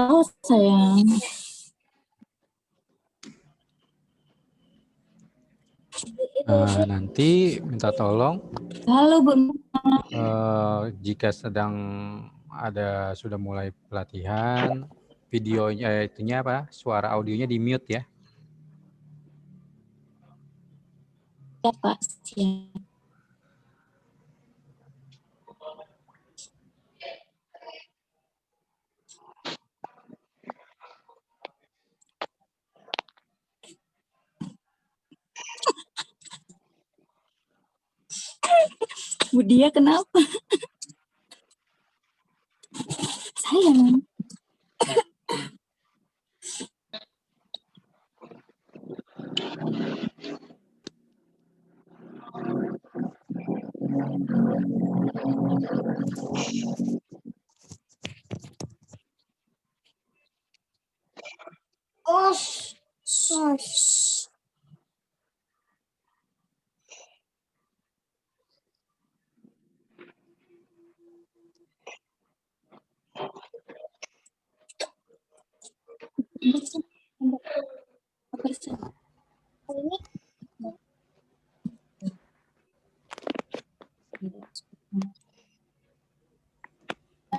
Oh, sayang. Nanti minta tolong. Halo, Bu. Jika sudah mulai pelatihan, videonya suara audionya di mute ya. Ya, Pak. Siap. Bu Dia kenapa? Sayang.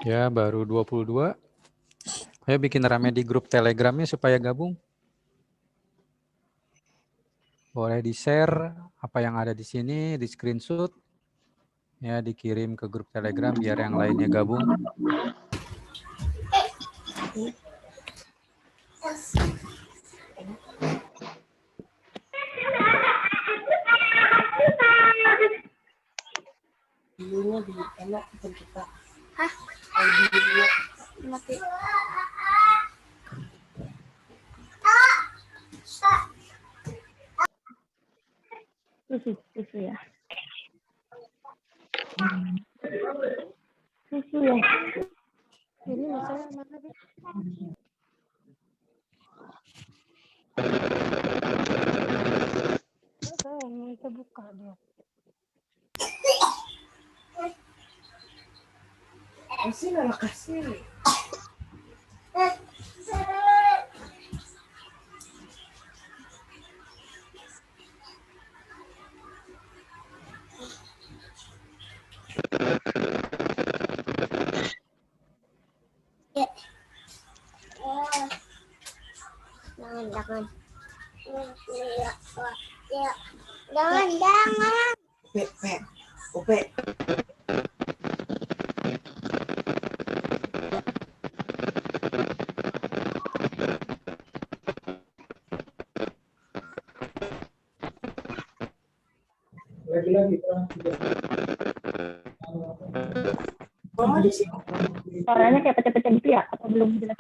Ya, baru 22. Ayo bikin rame di grup Telegramnya supaya gabung. Boleh di-share apa yang ada di sini, di screenshot. Ya, dikirim ke grup Telegram biar yang lainnya gabung. Dulunya di enak kita. Hah? Mati. Susu ya. Susu ya. Ini masalah mana deh? Kita buka dia. Kasih lah kasih. Jangan. Jangan. Ope. Lagi-lagi suaranya kayak pecah-pecah gitu ya? Atau belum jelas?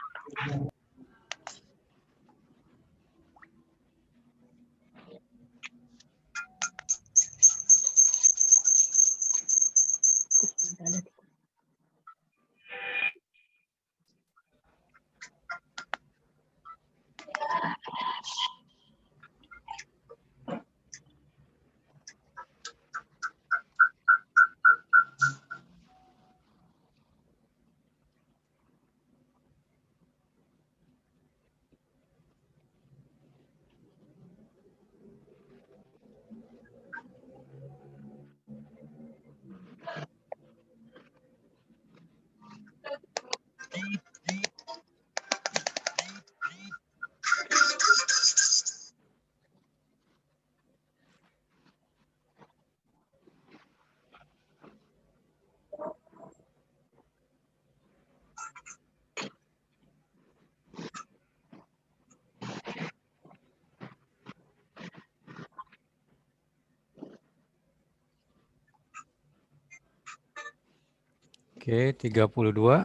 Oke, 32.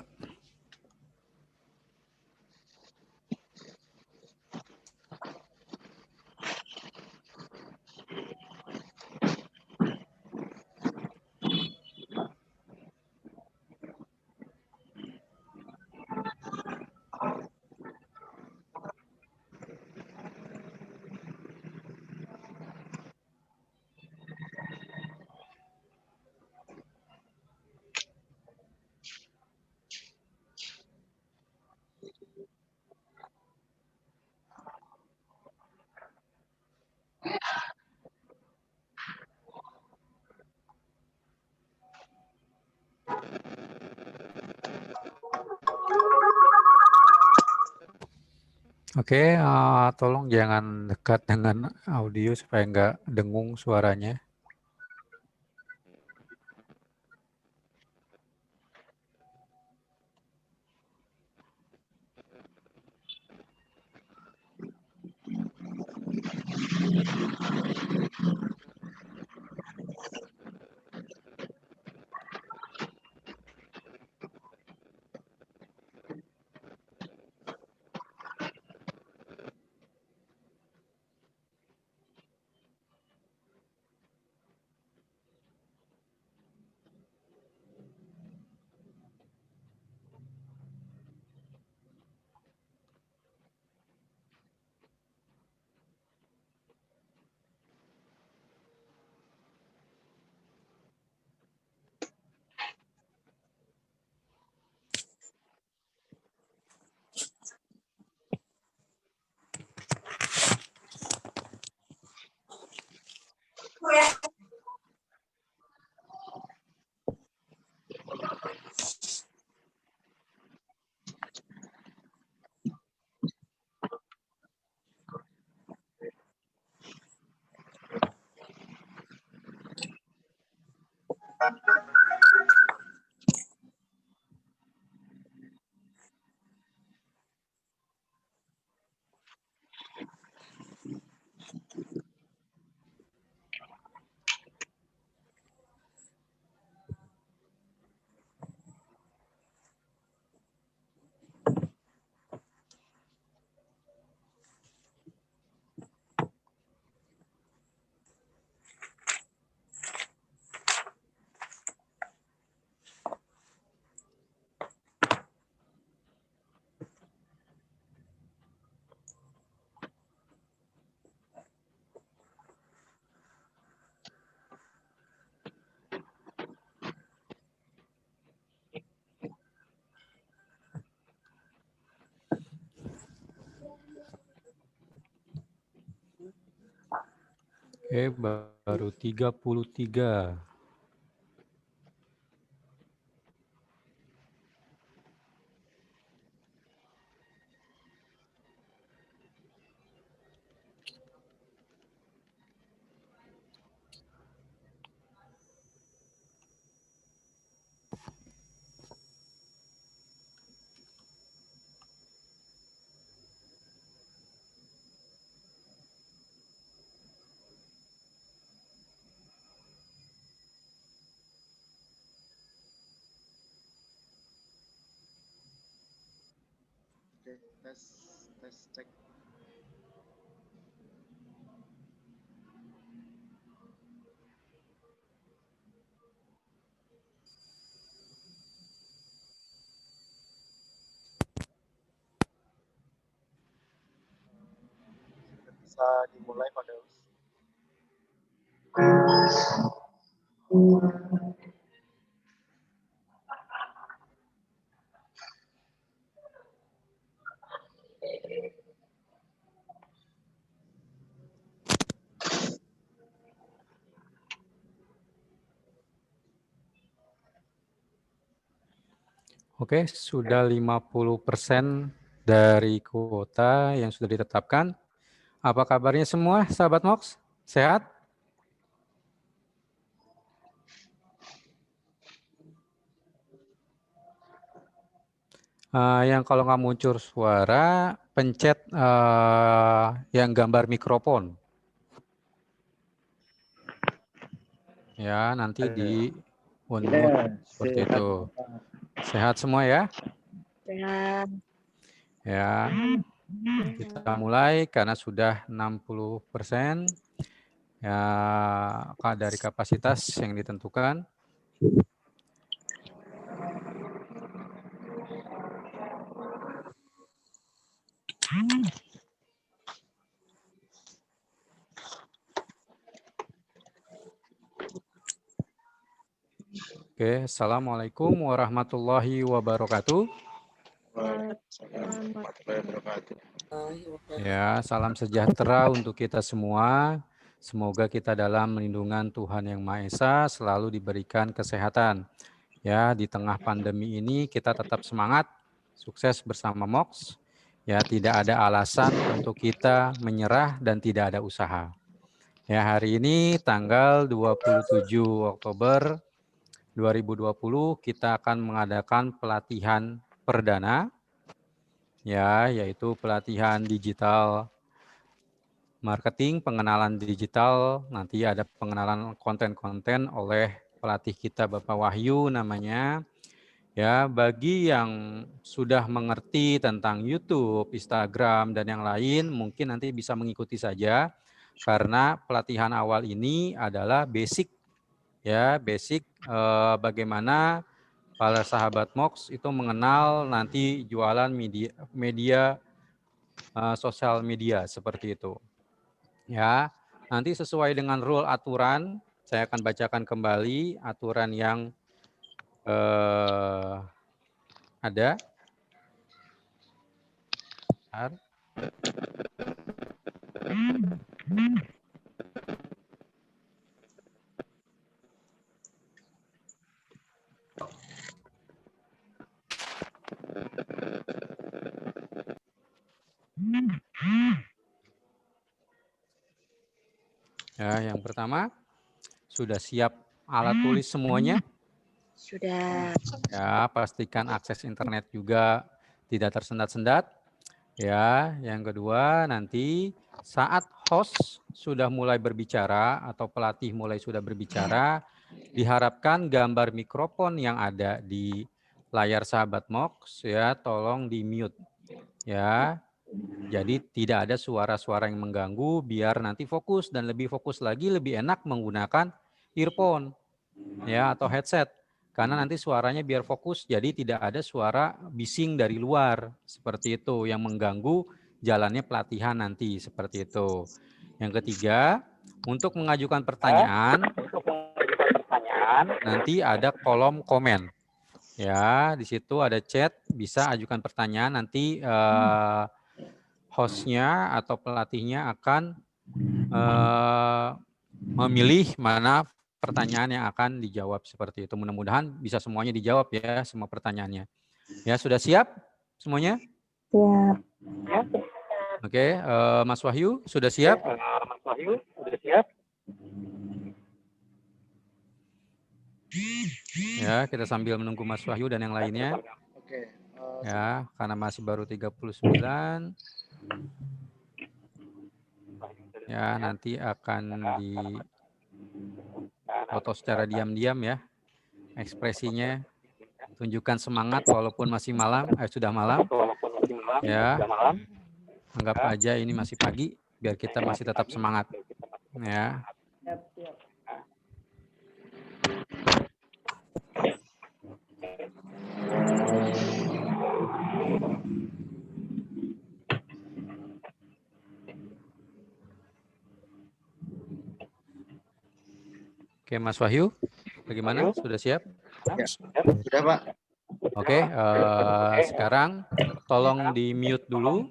Oke, tolong jangan dekat dengan audio supaya nggak dengung suaranya. Oke, baru 33. Oke, tes cek. Bisa dimulai Pak Deus. Oke, sudah 50% dari kuota yang sudah ditetapkan. Apa kabarnya semua, sahabat MOX? Sehat? Yang kalau nggak muncul suara, pencet yang gambar mikrofon. Ya, nanti di unmute seperti itu. Sehat semua ya? Sehat. Ya, kita mulai karena sudah 60% ya dari kapasitas yang ditentukan. Oke, Assalamualaikum warahmatullahi wabarakatuh. Ya, salam sejahtera untuk kita semua. Semoga kita dalam lindungan Tuhan Yang Maha Esa selalu diberikan kesehatan. Ya, di tengah pandemi ini kita tetap semangat, sukses bersama MOX. Ya, tidak ada alasan untuk kita menyerah dan tidak ada usaha. Ya, hari ini tanggal 27 Oktober 2020 kita akan mengadakan pelatihan perdana, ya, yaitu pelatihan digital marketing, pengenalan digital. Nanti ada pengenalan konten-konten oleh pelatih kita Bapak Wahyu namanya. Ya, bagi yang sudah mengerti tentang YouTube, Instagram, dan yang lain, mungkin nanti bisa mengikuti saja, karena pelatihan awal ini adalah basic, ya, basic bagaimana para sahabat MOX itu mengenal nanti jualan media sosial media seperti itu. Ya, nanti sesuai dengan rule aturan, saya akan bacakan kembali aturan yang ada. Ya, yang pertama, sudah siap alat tulis semuanya? Sudah. Ya, pastikan akses internet juga tidak tersendat-sendat. Ya, yang kedua, nanti saat host sudah mulai berbicara atau pelatih mulai sudah berbicara, diharapkan gambar mikrofon yang ada di layar sahabat MOX ya tolong di mute ya. Jadi tidak ada suara-suara yang mengganggu biar nanti fokus dan lebih fokus lagi lebih enak menggunakan earphone ya atau headset. Karena nanti suaranya biar fokus jadi tidak ada suara bising dari luar seperti itu yang mengganggu jalannya pelatihan nanti seperti itu. Yang ketiga, untuk mengajukan pertanyaan nanti ada kolom komen. Ya, di situ ada chat, bisa ajukan pertanyaan nanti hostnya atau pelatihnya akan memilih mana pertanyaan yang akan dijawab seperti itu. Mudah-mudahan bisa semuanya dijawab ya, semua pertanyaannya. Ya, sudah siap semuanya? Siap. Oke, Mas Wahyu sudah siap? Ya, kita sambil menunggu Mas Wahyu dan yang lainnya. Oke. Ya, karena masih baru 39. Ya, nanti akan di foto secara diam-diam ya. Ekspresinya tunjukkan semangat walaupun masih malam, sudah malam. Ya. Anggap aja ini masih pagi biar kita masih tetap semangat. Ya. Oke, Mas Wahyu, bagaimana? Sudah siap? Ya, sudah Pak. Oke, sekarang tolong di mute dulu.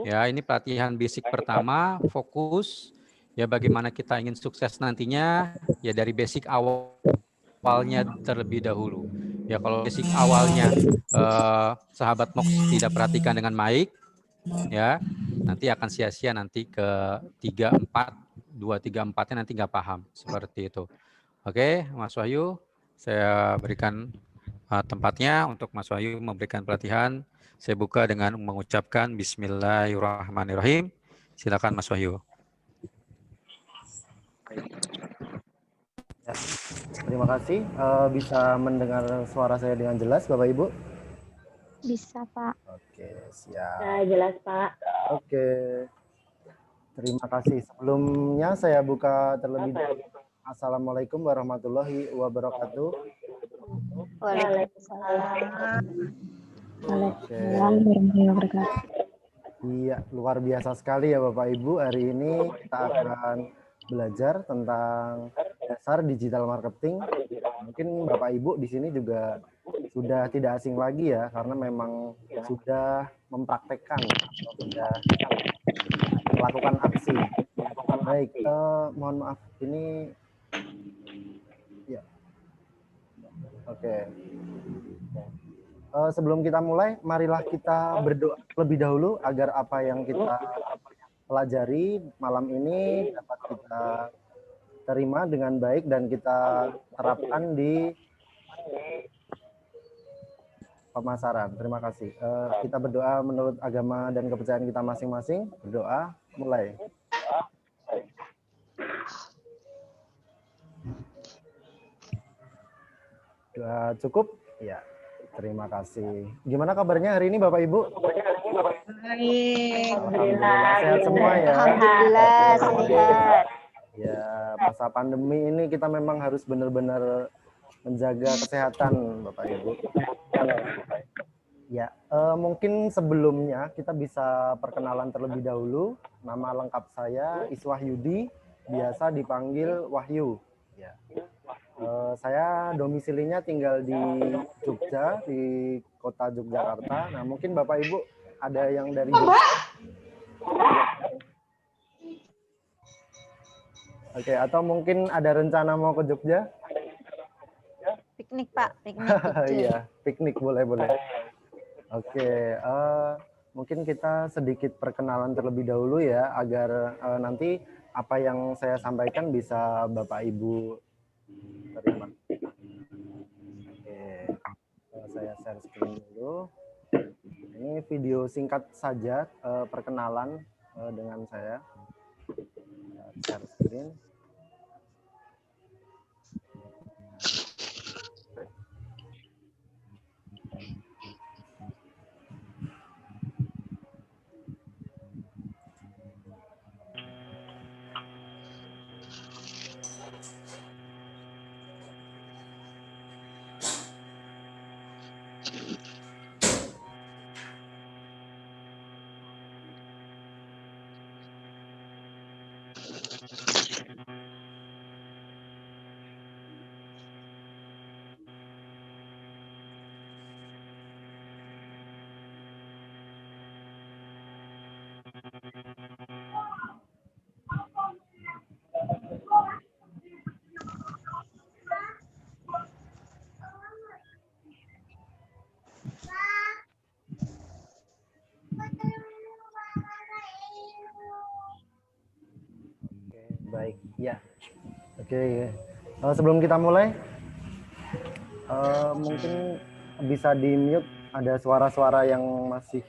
Ya, ini pelatihan basic pertama, fokus. Ya, bagaimana kita ingin sukses nantinya, ya dari basic awalnya terlebih dahulu. Ya, kalau basic awalnya sahabat MOX tidak perhatikan dengan baik, ya nanti akan sia-sia nanti ke 3, 4, 2, 3, 4-nya nanti nggak paham seperti itu. Oke, Mas Wahyu, saya berikan tempatnya untuk Mas Wahyu memberikan pelatihan. Saya buka dengan mengucapkan Bismillahirrahmanirrahim. Silakan Mas Wahyu. Ya, terima kasih. Bisa mendengar suara saya dengan jelas, Bapak Ibu? Bisa, Pak. Oke, siap. Nah, jelas, Pak. Oke, terima kasih. Sebelumnya saya buka terlebih dahulu. Assalamualaikum warahmatullahi wabarakatuh. Waalaikumsalam. Waalaikumsalam warahmatullahi wabarakatuh. Iya, luar biasa sekali ya Bapak Ibu. Hari ini kita akan belajar tentang dasar digital marketing. Mungkin Bapak Ibu di sini juga sudah tidak asing lagi ya, karena memang sudah mempraktekkan atau sudah melakukan aksi. Baik, mohon maaf, ini ya, oke. Sebelum kita mulai, marilah kita berdoa lebih dahulu agar apa yang kita pelajari malam ini dapat kita terima dengan baik dan kita terapkan di pemasaran. Terima kasih. Kita berdoa menurut agama dan kepercayaan kita masing-masing. Berdoa, mulai. Doa cukup? Ya. Terima kasih. Gimana kabarnya hari ini Bapak Ibu? Baik. Alhamdulillah sehat semua ya. Alhamdulillah sehat. Ya, masa pandemi ini kita memang harus benar-benar menjaga kesehatan Bapak Ibu. Ya, mungkin sebelumnya kita bisa perkenalan terlebih dahulu. Nama lengkap saya Iswah Yudi, biasa dipanggil Wahyu. Ya. Saya domisilinya tinggal di Jogja, di kota Yogyakarta. Nah, mungkin Bapak Ibu ada yang dari Jogja. Oke, atau mungkin ada rencana mau ke Jogja? Piknik Pak, piknik. Iya, piknik boleh. Oke, mungkin kita sedikit perkenalan terlebih dahulu ya, agar nanti apa yang saya sampaikan bisa Bapak Ibu terima. Oke, saya share screen dulu. Ini video singkat saja perkenalan dengan saya. Share screen. Baik, ya. Oke. Sebelum kita mulai, mungkin bisa di-mute, ada suara-suara yang masih.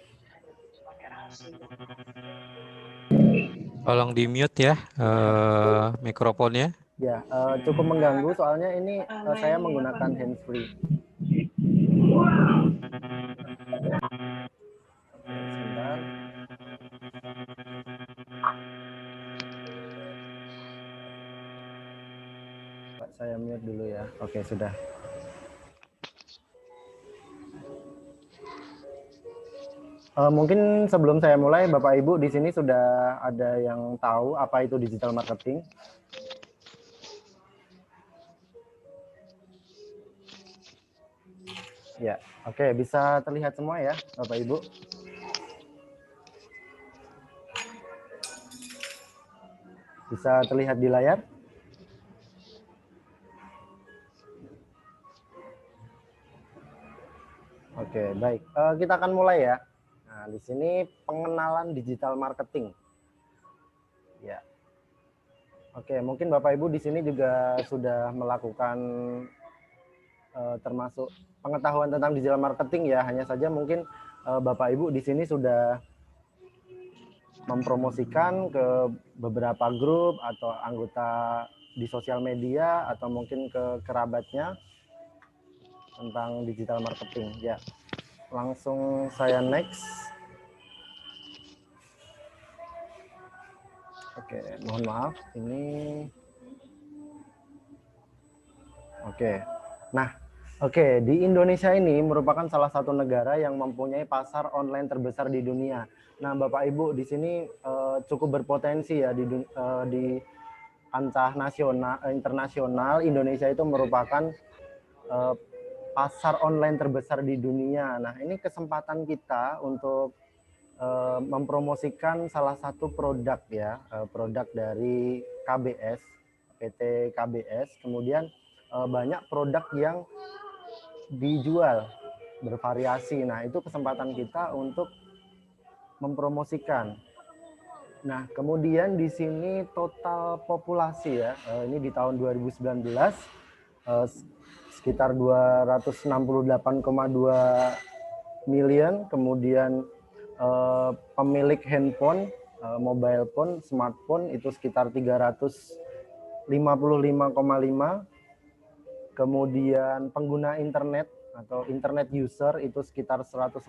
Tolong di-mute ya mikrofonnya. Ya, cukup mengganggu soalnya ini saya menggunakan handsfree. Sebentar. Saya mute dulu ya. Oke, sudah. Mungkin sebelum saya mulai, Bapak Ibu di sini sudah ada yang tahu apa itu digital marketing? Ya, oke, bisa terlihat semua ya, Bapak Ibu. Bisa terlihat di layar? Oke, baik. Kita akan mulai ya. Nah, di sini pengenalan digital marketing. Ya. Oke, mungkin Bapak Ibu di sini juga sudah melakukan termasuk pengetahuan tentang digital marketing ya. Hanya saja mungkin Bapak Ibu di sini sudah mempromosikan ke beberapa grup atau anggota di sosial media atau mungkin ke kerabatnya tentang digital marketing. Ya. Langsung saya next. Oke, mohon maaf. Ini oke. Nah, oke, di Indonesia ini merupakan salah satu negara yang mempunyai pasar online terbesar di dunia. Nah, Bapak Ibu di sini cukup berpotensi ya di kancah nasional internasional. Indonesia itu merupakan pasar online terbesar di dunia. Nah, ini kesempatan kita untuk mempromosikan salah satu produk ya, produk dari KBS, PT KBS. Kemudian banyak produk yang dijual bervariasi. Nah, itu kesempatan kita untuk mempromosikan. Nah, kemudian di sini total populasi ya, ini di tahun 2019 sekitar 268,2 million, kemudian pemilik handphone, mobile phone, smartphone itu sekitar 355,5, kemudian pengguna internet atau internet user itu sekitar 150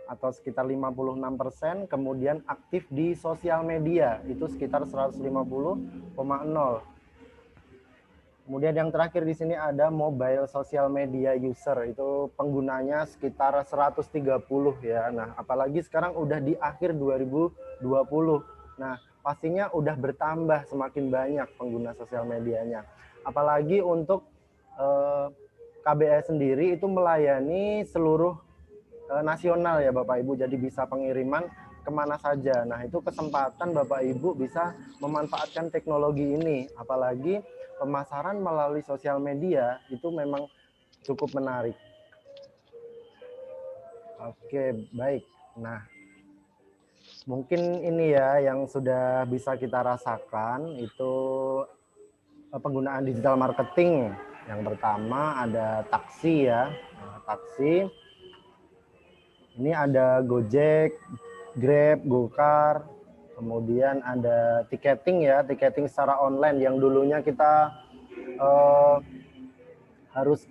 atau sekitar 56%, kemudian aktif di sosial media itu sekitar 150,0. Kemudian yang terakhir di sini ada mobile social media user, itu penggunanya sekitar 130 ya. Nah, apalagi sekarang udah di akhir 2020. Nah, pastinya udah bertambah semakin banyak pengguna sosial medianya. Apalagi untuk KBS sendiri itu melayani seluruh nasional ya Bapak Ibu, jadi bisa pengiriman kemana saja. Nah, itu kesempatan Bapak Ibu bisa memanfaatkan teknologi ini, apalagi pemasaran melalui sosial media itu memang cukup menarik. Oke, baik. Nah, mungkin ini ya yang sudah bisa kita rasakan itu penggunaan digital marketing. Yang pertama ada taksi ya. Nah, taksi ini ada Gojek, Grab, Gokar, kemudian ada tiketing ya, tiketing secara online yang dulunya kita harus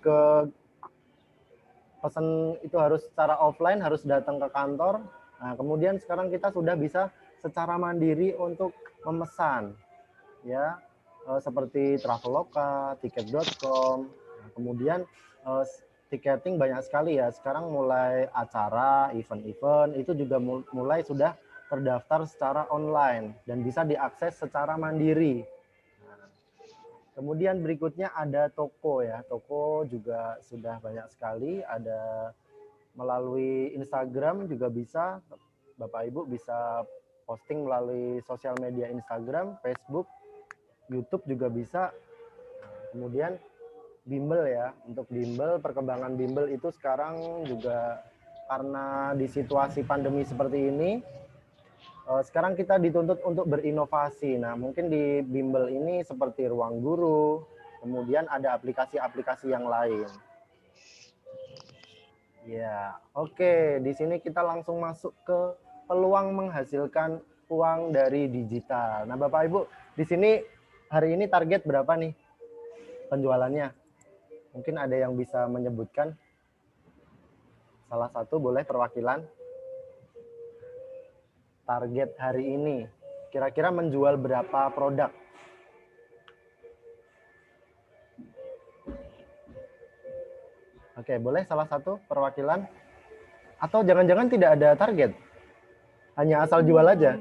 pesan itu harus secara offline, harus datang ke kantor. Nah, kemudian sekarang kita sudah bisa secara mandiri untuk memesan ya, seperti Traveloka, tiket.com. Nah, kemudian tiketing banyak sekali ya. Sekarang mulai acara, event-event itu juga mulai sudah terdaftar secara online dan bisa diakses secara mandiri. Nah, kemudian berikutnya ada toko ya. Toko juga sudah banyak sekali. Ada melalui Instagram juga bisa. Bapak Ibu bisa posting melalui sosial media Instagram, Facebook, YouTube juga bisa. Nah, kemudian bimbel ya, untuk bimbel, perkembangan bimbel itu sekarang juga karena di situasi pandemi seperti ini, sekarang kita dituntut untuk berinovasi. Nah, mungkin di bimbel ini seperti Ruang Guru, kemudian ada aplikasi-aplikasi yang lain. Ya, oke. Di sini kita langsung masuk ke peluang menghasilkan uang dari digital. Nah, Bapak Ibu, di sini hari ini target berapa nih penjualannya? Mungkin ada yang bisa menyebutkan? Salah satu boleh perwakilan. Target hari ini, kira-kira menjual berapa produk? Oke, boleh salah satu perwakilan? Atau jangan-jangan tidak ada target? Hanya asal jual aja?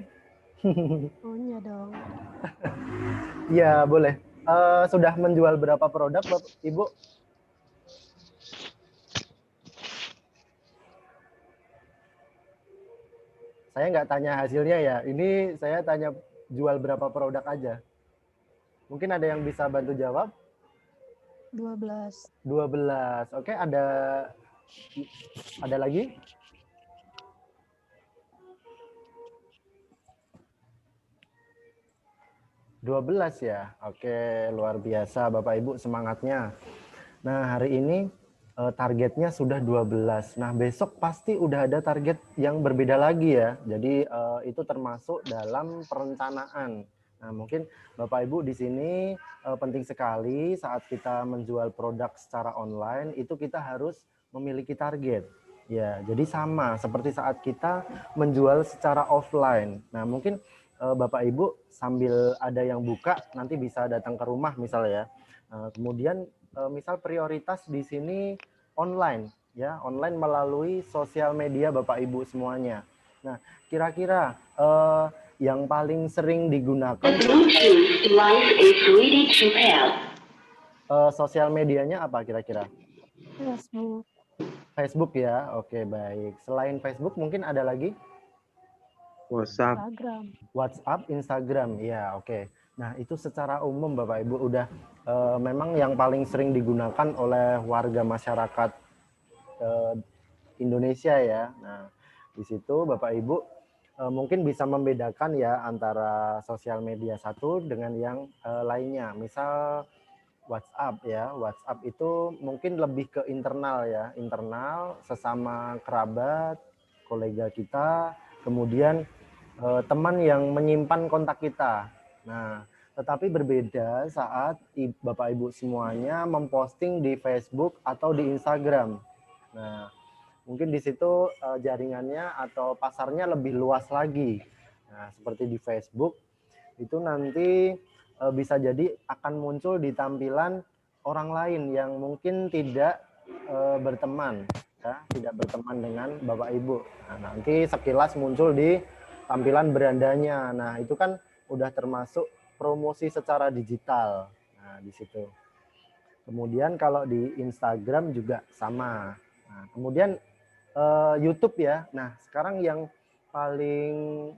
Punya dong. Ya, boleh. Sudah menjual berapa produk, Bapak, Ibu? Saya nggak tanya hasilnya ya. Ini saya tanya jual berapa produk aja. Mungkin ada yang bisa bantu jawab? 12. 12. Oke, ada lagi? (12) ya. Oke, luar biasa Bapak Ibu semangatnya. Nah, hari ini targetnya sudah 12. Nah, besok pasti udah ada target yang berbeda lagi ya. Jadi itu termasuk dalam perencanaan. Nah, mungkin Bapak Ibu di sini penting sekali saat kita menjual produk secara online itu kita harus memiliki target. Ya, jadi sama seperti saat kita menjual secara offline. Nah, mungkin Bapak Ibu sambil ada yang buka nanti bisa datang ke rumah misalnya ya. Kemudian misal prioritas di sini online ya, online melalui sosial media Bapak Ibu semuanya. Nah, kira-kira yang paling sering digunakan sosial medianya apa kira-kira? Facebook. Facebook ya. Oke, baik. Selain Facebook mungkin ada lagi? WhatsApp. Instagram. WhatsApp, Instagram. Ya, oke. Nah, itu secara umum Bapak Ibu udah memang yang paling sering digunakan oleh warga masyarakat Indonesia ya. Nah, di situ Bapak Ibu mungkin bisa membedakan ya antara sosial media satu dengan yang lainnya. Misal WhatsApp ya, WhatsApp itu mungkin lebih ke internal ya, internal sesama kerabat, kolega kita, kemudian teman yang menyimpan kontak kita. Nah, tetapi berbeda saat Bapak Ibu semuanya memposting di Facebook atau di Instagram. Nah, mungkin di situ jaringannya atau pasarnya lebih luas lagi. Nah, seperti di Facebook itu nanti bisa jadi akan muncul di tampilan orang lain yang mungkin tidak berteman, ya, tidak berteman dengan Bapak Ibu. Nah, nanti sekilas muncul di tampilan berandanya. Nah, itu kan udah termasuk promosi secara digital. Nah, di situ. Kemudian kalau di Instagram juga sama. Nah, kemudian YouTube ya. Nah, sekarang yang paling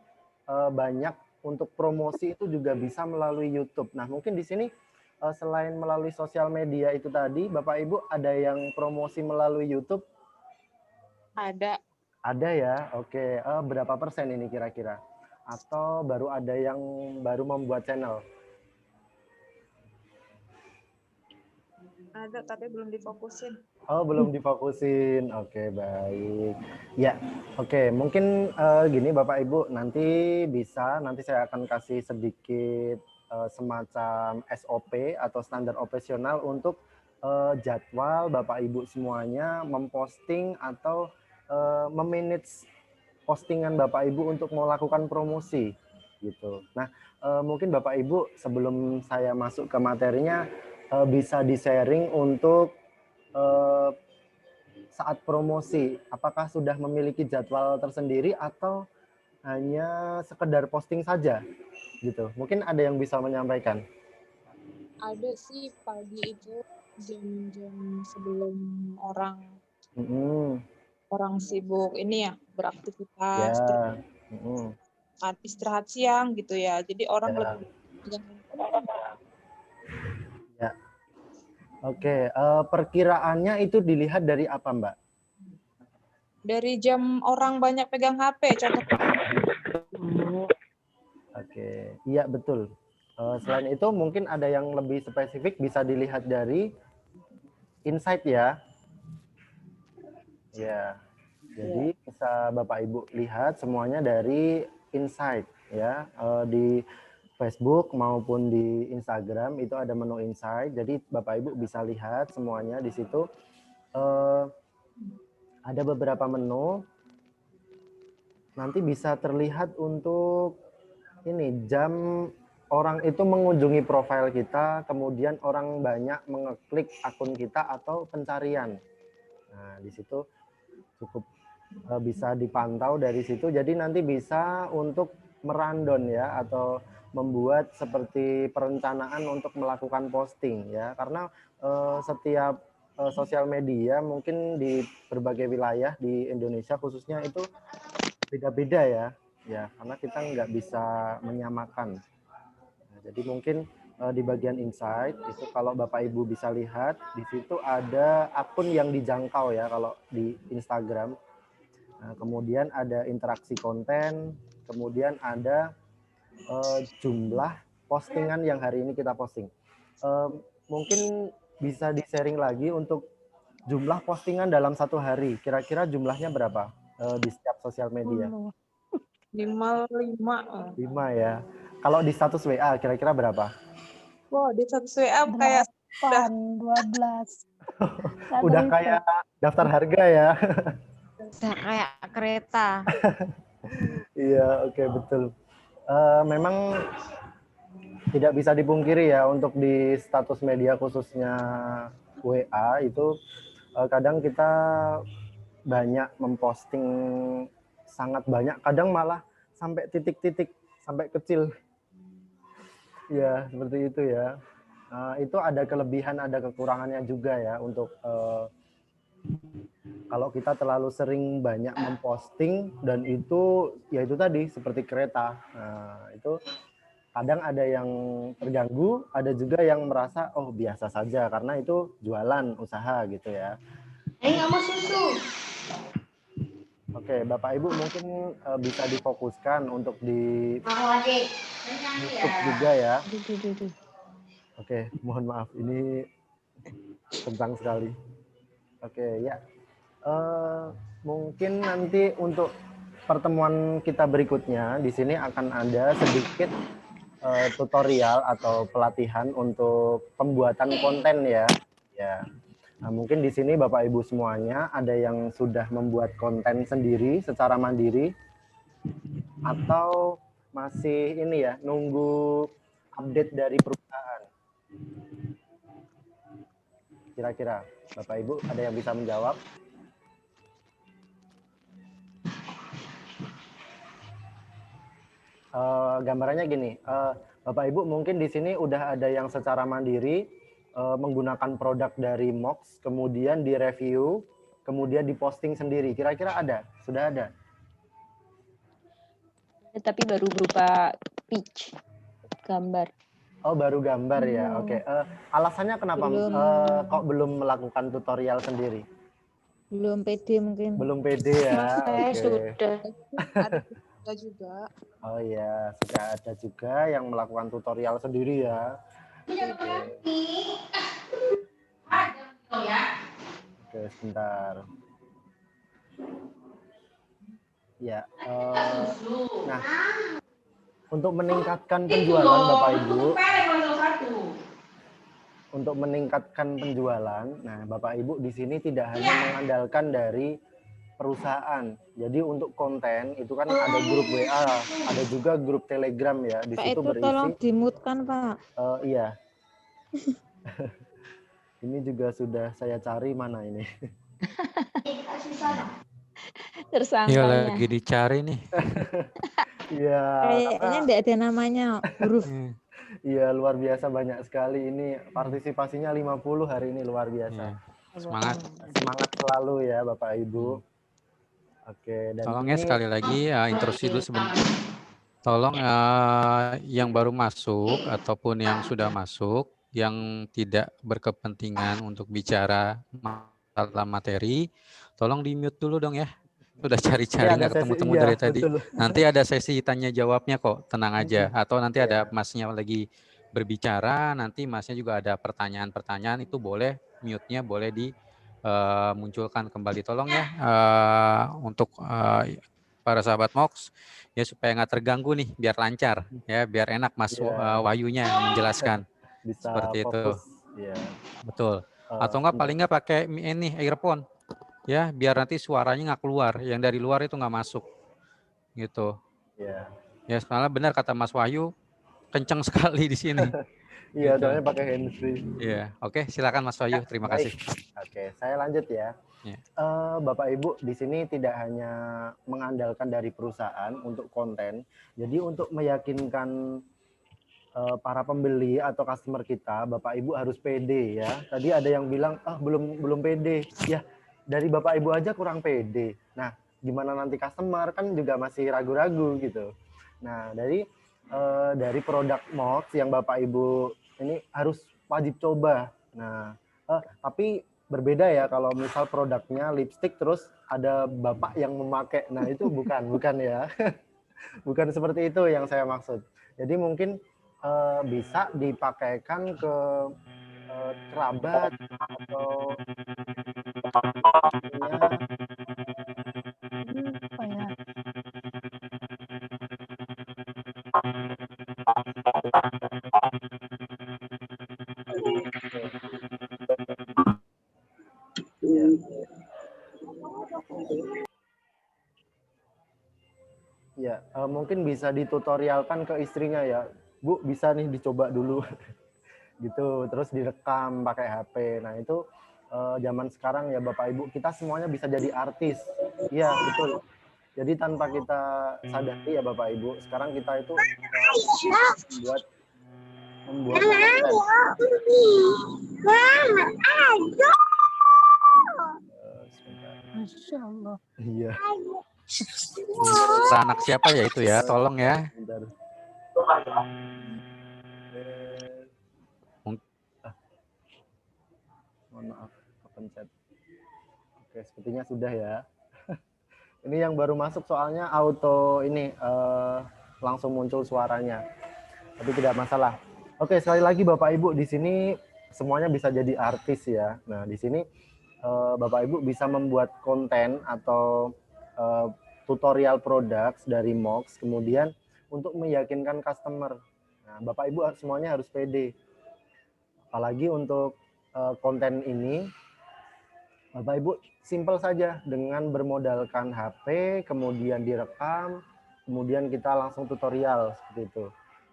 banyak untuk promosi itu juga bisa melalui YouTube. Nah, mungkin di sini selain melalui sosial media itu tadi, Bapak Ibu ada yang promosi melalui YouTube? Ada. Ada ya. Oke. Berapa persen ini kira-kira? Atau baru ada yang baru membuat channel? Ada tapi belum difokusin. Oh, belum difokusin. Oke, baik. Ya, oke. Mungkin gini Bapak Ibu, nanti saya akan kasih sedikit semacam SOP atau standar operasional untuk jadwal Bapak Ibu semuanya memposting atau memanage postingan Bapak Ibu untuk melakukan promosi gitu. Nah, mungkin Bapak Ibu sebelum saya masuk ke materinya bisa di-sharing untuk saat promosi, apakah sudah memiliki jadwal tersendiri atau hanya sekedar posting saja gitu? Mungkin ada yang bisa menyampaikan. Ada sih pagi itu jam-jam sebelum orang sibuk ini ya beraktivitas, Ya. istirahat siang gitu ya. Jadi orang Ya. lebih Ya. Oke, perkiraannya itu dilihat dari apa, Mbak? dari jam orang banyak pegang HP. Contoh. Oke, iya betul. Selain itu mungkin ada yang lebih spesifik bisa dilihat dari insight ya. Ya, jadi bisa Bapak Ibu lihat semuanya dari insight ya. Di Facebook maupun di Instagram itu ada menu insight. Jadi Bapak Ibu bisa lihat semuanya di situ. Ada beberapa menu. Nanti bisa terlihat untuk ini jam orang itu mengunjungi profil kita, kemudian orang banyak mengeklik akun kita atau pencarian. Nah, di situ cukup bisa dipantau dari situ. Jadi nanti bisa untuk merandom ya atau membuat seperti perencanaan untuk melakukan posting ya. Karena setiap sosial media mungkin di berbagai wilayah di Indonesia khususnya itu beda-beda ya. Ya, karena kita nggak bisa menyamakan. Nah, jadi mungkin di bagian insight itu kalau Bapak Ibu bisa lihat di situ ada akun yang dijangkau ya kalau di Instagram. Nah, kemudian ada interaksi konten, kemudian ada jumlah postingan yang hari ini kita posting. Mungkin bisa di-sharing lagi untuk jumlah postingan dalam satu hari. Kira-kira jumlahnya berapa di setiap sosial media? 5 ya. Kalau di status WA kira-kira berapa? Wow, di status WA kayak 12. Udah kayak daftar harga ya. Udah kayak kereta. Iya, oke, betul. Memang tidak bisa dipungkiri ya untuk di status media khususnya WA itu kadang kita banyak memposting sangat banyak, kadang malah sampai titik-titik, sampai kecil. Ya, seperti itu ya. Itu ada kelebihan, ada kekurangannya juga ya untuk kalau kita terlalu sering banyak memposting dan itu ya itu tadi seperti kereta. Nah, itu kadang ada yang terganggu, ada juga yang merasa oh biasa saja karena itu jualan usaha gitu ya. Oke, Bapak Ibu mungkin bisa difokuskan untuk di YouTube juga ya. Oke, mohon maaf ini kencang sekali. Oke, ya. Mungkin nanti untuk pertemuan kita berikutnya di sini akan ada sedikit tutorial atau pelatihan untuk pembuatan konten ya. Ya. Nah, mungkin di sini Bapak Ibu semuanya ada yang sudah membuat konten sendiri secara mandiri atau masih ini ya, nunggu update dari perusahaan. Kira-kira Bapak Ibu ada yang bisa menjawab? Gambarannya gini, Bapak Ibu mungkin di sini udah ada yang secara mandiri menggunakan produk dari Mox, kemudian direview, kemudian diposting sendiri. Kira-kira ada? Sudah ada? Tapi baru berupa pitch, gambar. Oh, baru gambar ya. Oke. Alasannya kenapa kok belum melakukan tutorial sendiri? Belum pede mungkin. Belum pede ya. Oke. Sudah. Ada juga. Oh iya, sudah ada juga yang melakukan tutorial sendiri ya. Oke, sebentar. Ya, nah, untuk meningkatkan penjualan Bapak Ibu, untuk meningkatkan penjualan, nah Bapak Ibu di sini tidak hanya mengandalkan dari perusahaan. Jadi untuk konten itu kan ada grup WA, ada juga grup Telegram ya. Di Pak situ itu berisi. tolong dimutkan Pak. Iya. Ini juga sudah saya cari mana ini. Iya Tersangkanya. lagi dicari nih. Iya. Kayaknya tidak ada namanya huruf. Iya, luar biasa banyak sekali ini. Partisipasinya 50 hari ini, luar biasa. Semangat. Semangat selalu ya Bapak Ibu. Oke, dan Tolong ya ini sekali lagi introduksi dulu sebentar. Tolong yang baru masuk ataupun yang sudah masuk, yang tidak berkepentingan untuk bicara masalah materi, tolong di mute dulu dong ya. Sudah cari-cari nggak ketemu-temu dari tadi. betul. Nanti ada sesi tanya jawabnya kok, tenang aja. Atau nanti ada Iya. masnya lagi berbicara, nanti masnya juga ada pertanyaan-pertanyaan, itu boleh mute-nya boleh dimunculkan kembali. Tolong ya untuk para sahabat Mox ya supaya nggak terganggu nih, biar lancar ya, biar enak Mas Iya. Wahyunya menjelaskan. Bisa Seperti itu. fokus. Iya. Betul. Atau enggak paling nggak pakai ini earphone ya, biar nanti suaranya nggak keluar, yang dari luar itu nggak masuk gitu. Iya. Ya soalnya benar kata Mas Wahyu, kenceng sekali di sini. Iya, Gitu. soalnya pakai handsfree. Iya, oke, silakan Mas Wahyu, terima Baik. kasih. Oke, saya lanjut ya. Ya. Bapak Ibu di sini tidak hanya mengandalkan dari perusahaan untuk konten, jadi untuk meyakinkan para pembeli atau customer kita, Bapak Ibu harus pede ya. Tadi ada yang bilang belum pede. Ya, dari Bapak Ibu aja kurang pede. Nah, gimana nanti customer kan juga masih ragu-ragu gitu. Nah, dari produk Mox yang Bapak Ibu ini harus wajib coba. Nah, tapi berbeda ya kalau misal produknya lipstick terus ada Bapak yang memakai. Nah, itu bukan ya. Bukan seperti itu yang saya maksud. Jadi mungkin bisa dipakaikan ke kerabat atau Apa ya? Ya, mungkin bisa ditutorialkan ke istrinya ya. Bu, bisa nih dicoba dulu. Gitu, terus direkam pakai HP. Nah, itu zaman sekarang ya Bapak Ibu, kita semuanya bisa jadi artis. Iya, betul. Jadi tanpa kita sadari ya Bapak Ibu, sekarang kita itu membuat konten. Masya Allah. Iya. Anak siapa ya itu ya, tolong ya. Bentar. Mohon maaf, kepencet. Oke, sepertinya sudah ya. Ini yang baru masuk soalnya auto ini langsung muncul suaranya. Tapi tidak masalah. Oke, sekali lagi Bapak Ibu, di sini semuanya bisa jadi artis ya. Nah, di sini Bapak Ibu bisa membuat konten atau tutorial produk dari MOOCs, kemudian untuk meyakinkan customer. Nah, Bapak Ibu semuanya harus pede. Apalagi untuk konten ini, Bapak Ibu simpel saja dengan bermodalkan HP, kemudian direkam, kemudian kita langsung tutorial seperti itu.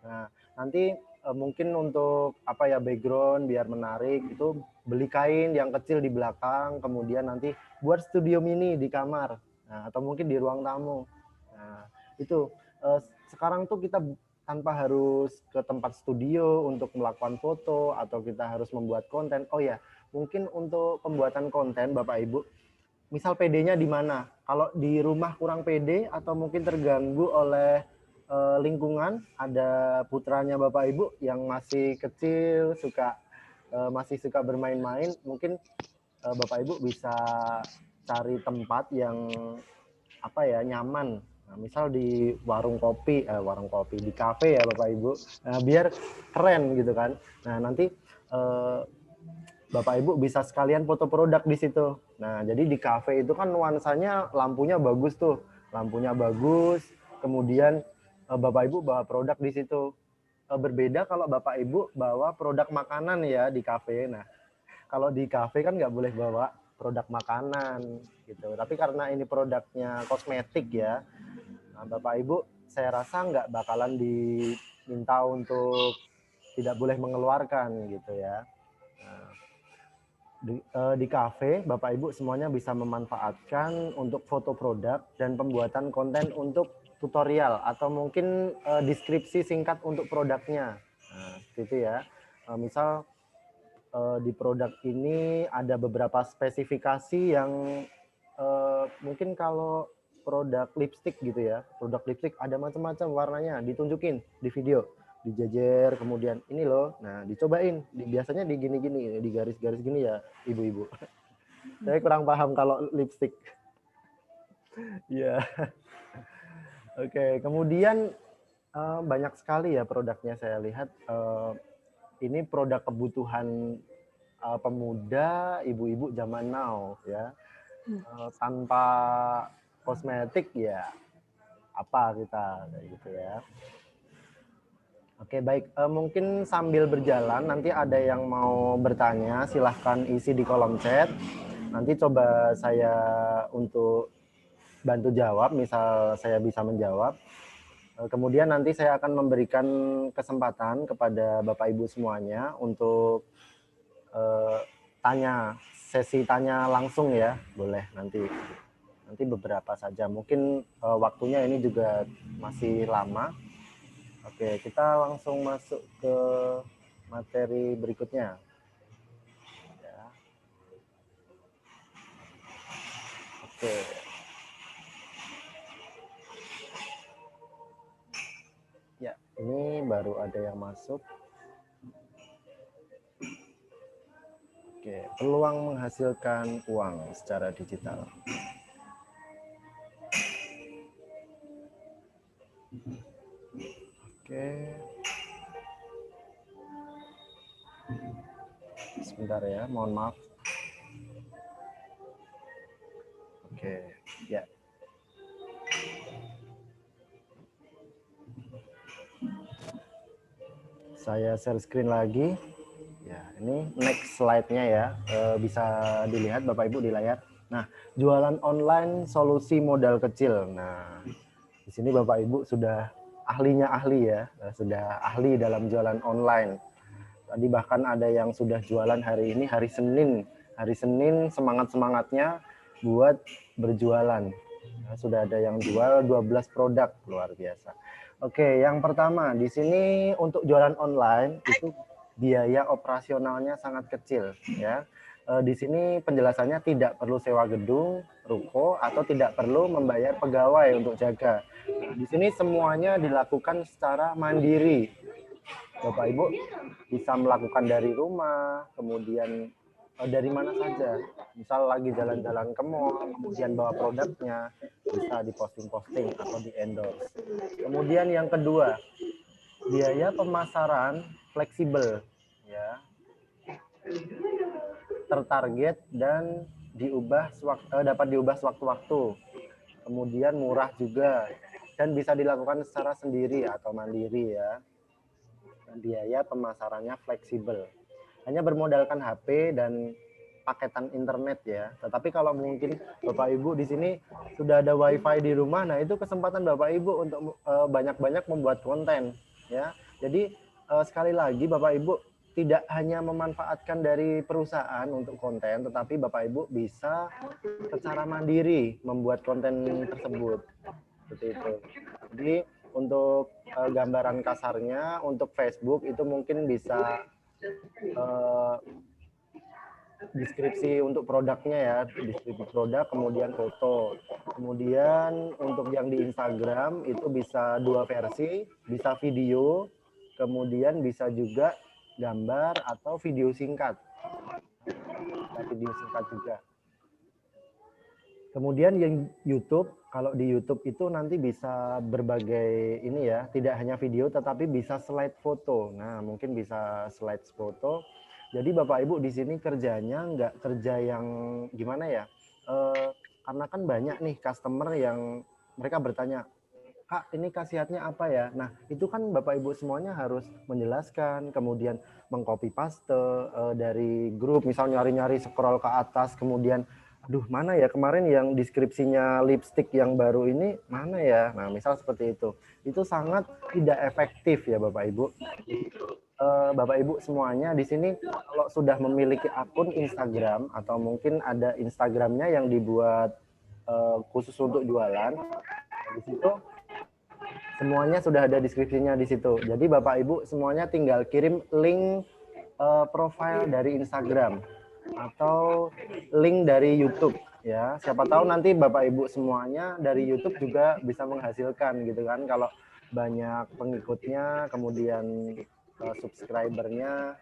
Nah, nanti mungkin untuk apa ya, background biar menarik itu beli kain yang kecil di belakang, kemudian nanti buat studio mini di kamar, nah, atau mungkin di ruang tamu. Nah, itu sekarang tuh kita tanpa harus ke tempat studio untuk melakukan foto atau kita harus membuat konten. Oh ya, mungkin untuk pembuatan konten Bapak Ibu, misal PD-nya di mana? Kalau di rumah kurang PD atau mungkin terganggu oleh lingkungan, ada putranya Bapak Ibu yang masih kecil, masih suka bermain-main, mungkin Bapak Ibu bisa cari tempat yang apa ya, nyaman. Nah, misal di warung kopi, di kafe ya Bapak Ibu, biar keren gitu kan. Nah, nanti Bapak Ibu bisa sekalian foto produk di situ. Nah, jadi di kafe itu kan nuansanya lampunya bagus tuh. Lampunya bagus, kemudian Bapak Ibu bawa produk di situ. Berbeda kalau Bapak Ibu bawa produk makanan ya di kafe. Nah, kalau di kafe kan nggak boleh bawa produk makanan gitu. Tapi karena ini produknya kosmetik ya, nah, Bapak Ibu saya rasa nggak bakalan diminta untuk tidak boleh mengeluarkan gitu ya. Nah, di kafe Bapak Ibu semuanya bisa memanfaatkan untuk foto produk dan pembuatan konten untuk tutorial atau mungkin deskripsi singkat untuk produknya. Nah, seperti itu ya. Misal di produk ini ada beberapa spesifikasi yang mungkin kalau produk lipstick gitu ya, produk lipstick ada macam-macam warnanya, ditunjukin di video, dijejer, kemudian ini loh, nah dicobain, biasanya di gini-gini, di garis-garis gini ya ibu-ibu. Saya kurang paham kalau lipstick. Ya. Oke, kemudian banyak sekali ya produknya saya lihat. Ini produk kebutuhan pemuda, ibu-ibu zaman now ya. Tanpa kosmetik ya apa kita kayak gitu ya. Oke, baik. Mungkin sambil berjalan nanti ada yang mau bertanya, silahkan isi di kolom chat. Nanti coba saya untuk bantu jawab, misal saya bisa menjawab. Kemudian nanti saya akan memberikan kesempatan kepada Bapak Ibu semuanya untuk sesi tanya langsung ya, boleh nanti beberapa saja. Mungkin waktunya ini juga masih lama. Oke, kita langsung masuk ke materi berikutnya. Ya. Oke. Ya, ini baru ada yang masuk. Oke, peluang menghasilkan uang secara digital. Oke. Sebentar ya, mohon maaf. Oke, ya. Saya share screen lagi. Ya, ini next slide-nya ya. Bisa dilihat Bapak Ibu di layar. Nah, jualan online solusi modal kecil. Nah, di sini Bapak Ibu sudah ahlinya ahli ya. Sudah ahli dalam jualan online. Tadi bahkan ada yang sudah jualan hari ini, hari Senin. Hari Senin semangat-semangatnya buat berjualan. Nah, sudah ada yang jual 12 produk, luar biasa. Oke, yang pertama di sini untuk jualan online itu biaya operasionalnya sangat kecil ya. Di sini penjelasannya tidak perlu sewa gedung, ruko atau tidak perlu membayar pegawai untuk jaga. Nah, di sini semuanya dilakukan secara mandiri. Bapak Ibu bisa melakukan dari rumah, kemudian dari mana saja. Misal lagi jalan-jalan ke mall, kemudian bawa produknya, bisa diposting-posting atau di-endorse. Kemudian yang kedua, biaya pemasaran fleksibel, ya, tertarget dan dapat diubah sewaktu-waktu. Kemudian murah juga dan bisa dilakukan secara sendiri atau mandiri ya. Biaya pemasarannya fleksibel. Hanya bermodalkan HP dan paketan internet ya. Tetapi kalau mungkin Bapak Ibu di sini sudah ada WiFi di rumah, nah itu kesempatan Bapak Ibu untuk banyak-banyak membuat konten ya. Jadi sekali lagi Bapak Ibu tidak hanya memanfaatkan dari perusahaan untuk konten, tetapi Bapak Ibu bisa secara mandiri membuat konten tersebut. Seperti itu. Jadi untuk gambaran kasarnya, untuk Facebook itu mungkin bisa deskripsi untuk produknya ya, deskripsi produk, kemudian foto. Kemudian untuk yang di Instagram itu bisa 2 versi, bisa video, kemudian bisa juga gambar atau video singkat. Video singkat juga. Kemudian yang YouTube, kalau di YouTube itu nanti bisa berbagai ini ya, tidak hanya video tetapi bisa slide foto. Nah, mungkin bisa slide foto. Jadi Bapak Ibu di sini kerjanya nggak kerja yang gimana ya? Karena kan banyak nih customer yang mereka bertanya, Kak, ini khasiatnya apa ya? Nah, itu kan Bapak Ibu semuanya harus menjelaskan, kemudian mengcopy paste dari grup, misal nyari-nyari scroll ke atas, kemudian, aduh mana ya kemarin yang deskripsinya lipstick yang baru ini, mana ya? Nah, misal seperti itu. Itu sangat tidak efektif ya Bapak Ibu. Bapak Ibu semuanya di sini kalau sudah memiliki akun Instagram atau mungkin ada Instagramnya yang dibuat khusus untuk jualan, di situ semuanya sudah ada deskripsinya di situ. Jadi Bapak Ibu semuanya tinggal kirim link profile dari Instagram atau link dari YouTube ya. Siapa tahu nanti Bapak Ibu semuanya dari YouTube juga bisa menghasilkan gitu kan, kalau banyak pengikutnya, kemudian subscribernya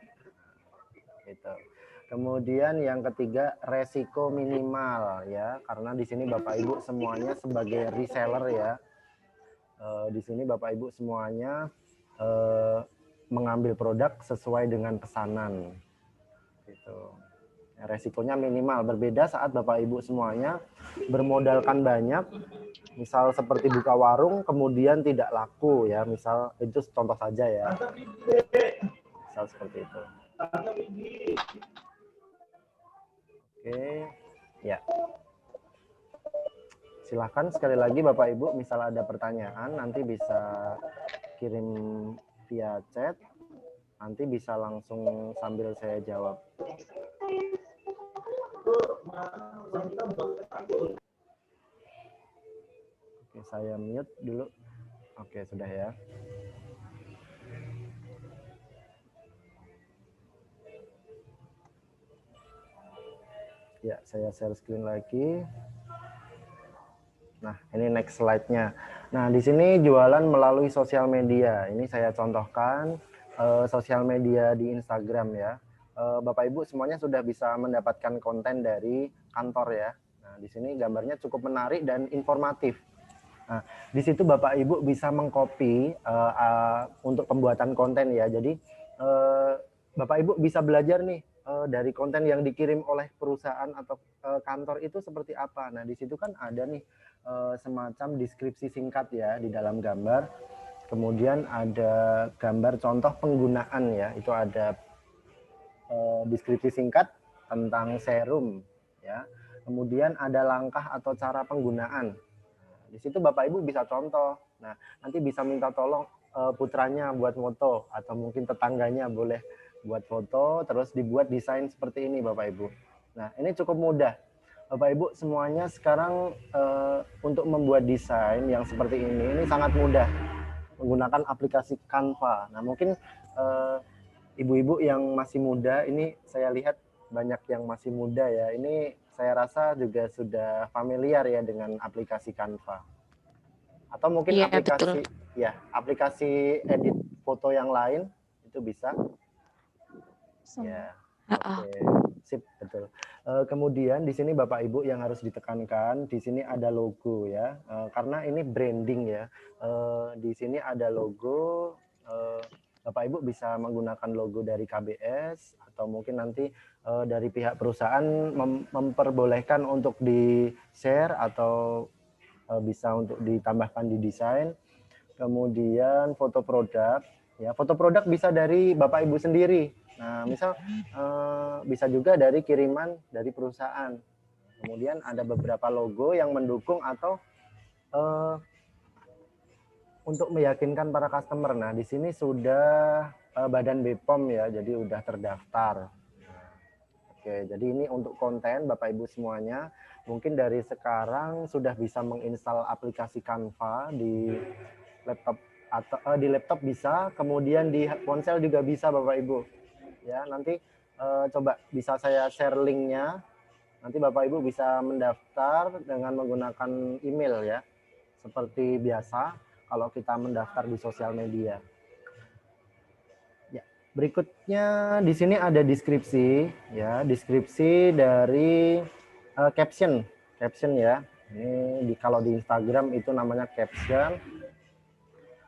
gitu. Kemudian yang ketiga, resiko minimal ya, karena di sini Bapak Ibu semuanya sebagai reseller ya. Di sini Bapak Ibu semuanya mengambil produk sesuai dengan pesanan. Gitu. Resikonya minimal. Berbeda saat Bapak Ibu semuanya bermodalkan banyak, misal seperti buka warung kemudian tidak laku ya, misal itu contoh saja ya. Misal seperti itu. Oke, ya. Silahkan sekali lagi Bapak Ibu, misal ada pertanyaan nanti bisa kirim via chat, nanti bisa langsung sambil saya jawab. Oke, saya mute dulu. Oke, sudah ya. Ya, saya share screen lagi. Nah, ini next slide-nya. Nah, di sini jualan melalui sosial media. Ini saya contohkan sosial media di Instagram ya. Bapak Ibu semuanya sudah bisa mendapatkan konten dari kantor ya. Nah, di sini gambarnya cukup menarik dan informatif. Nah, di situ Bapak Ibu bisa mengcopy untuk pembuatan konten ya. Jadi Bapak Ibu bisa belajar nih dari konten yang dikirim oleh perusahaan atau kantor itu seperti apa. Nah, di situ kan ada nih semacam deskripsi singkat ya di dalam gambar. Kemudian ada gambar contoh penggunaan ya. Itu ada deskripsi singkat tentang serum ya. Kemudian ada langkah atau cara penggunaan. Di situ Bapak Ibu bisa contoh. Nah, nanti bisa minta tolong putranya buat foto atau mungkin tetangganya boleh buat foto, terus dibuat desain seperti ini Bapak Ibu. Nah, ini cukup mudah. Bapak Ibu semuanya sekarang untuk membuat desain yang seperti ini sangat mudah menggunakan aplikasi Canva. Nah, mungkin ibu-ibu yang masih muda, ini saya lihat banyak yang masih muda ya. Ini saya rasa juga sudah familiar ya dengan aplikasi Canva. Atau mungkin Iya, aplikasi betul. ya, aplikasi edit foto yang lain itu bisa. Ya. Oke, sip, betul. Kemudian di sini Bapak Ibu yang harus ditekankan, di sini ada logo ya, karena ini branding ya. Di sini ada logo, Bapak Ibu bisa menggunakan logo dari KBS atau mungkin nanti dari pihak perusahaan memperbolehkan untuk di-share atau bisa untuk ditambahkan di desain. Kemudian foto produk, ya foto produk bisa dari Bapak Ibu sendiri. Nah, misal bisa juga dari kiriman dari perusahaan. Kemudian ada beberapa logo yang mendukung atau untuk meyakinkan para customer. Nah, di sini sudah Badan BPOM ya, jadi udah terdaftar. Oke, jadi ini untuk konten Bapak Ibu semuanya. Mungkin dari sekarang sudah bisa menginstal aplikasi Canva di laptop atau di laptop bisa, kemudian di ponsel juga bisa Bapak Ibu. Ya, nanti coba bisa saya share linknya. Nanti Bapak Ibu bisa mendaftar dengan menggunakan email ya. Seperti biasa kalau kita mendaftar di sosial media. Ya, berikutnya di sini ada deskripsi ya, deskripsi dari caption ya. Ini kalau di Instagram itu namanya caption.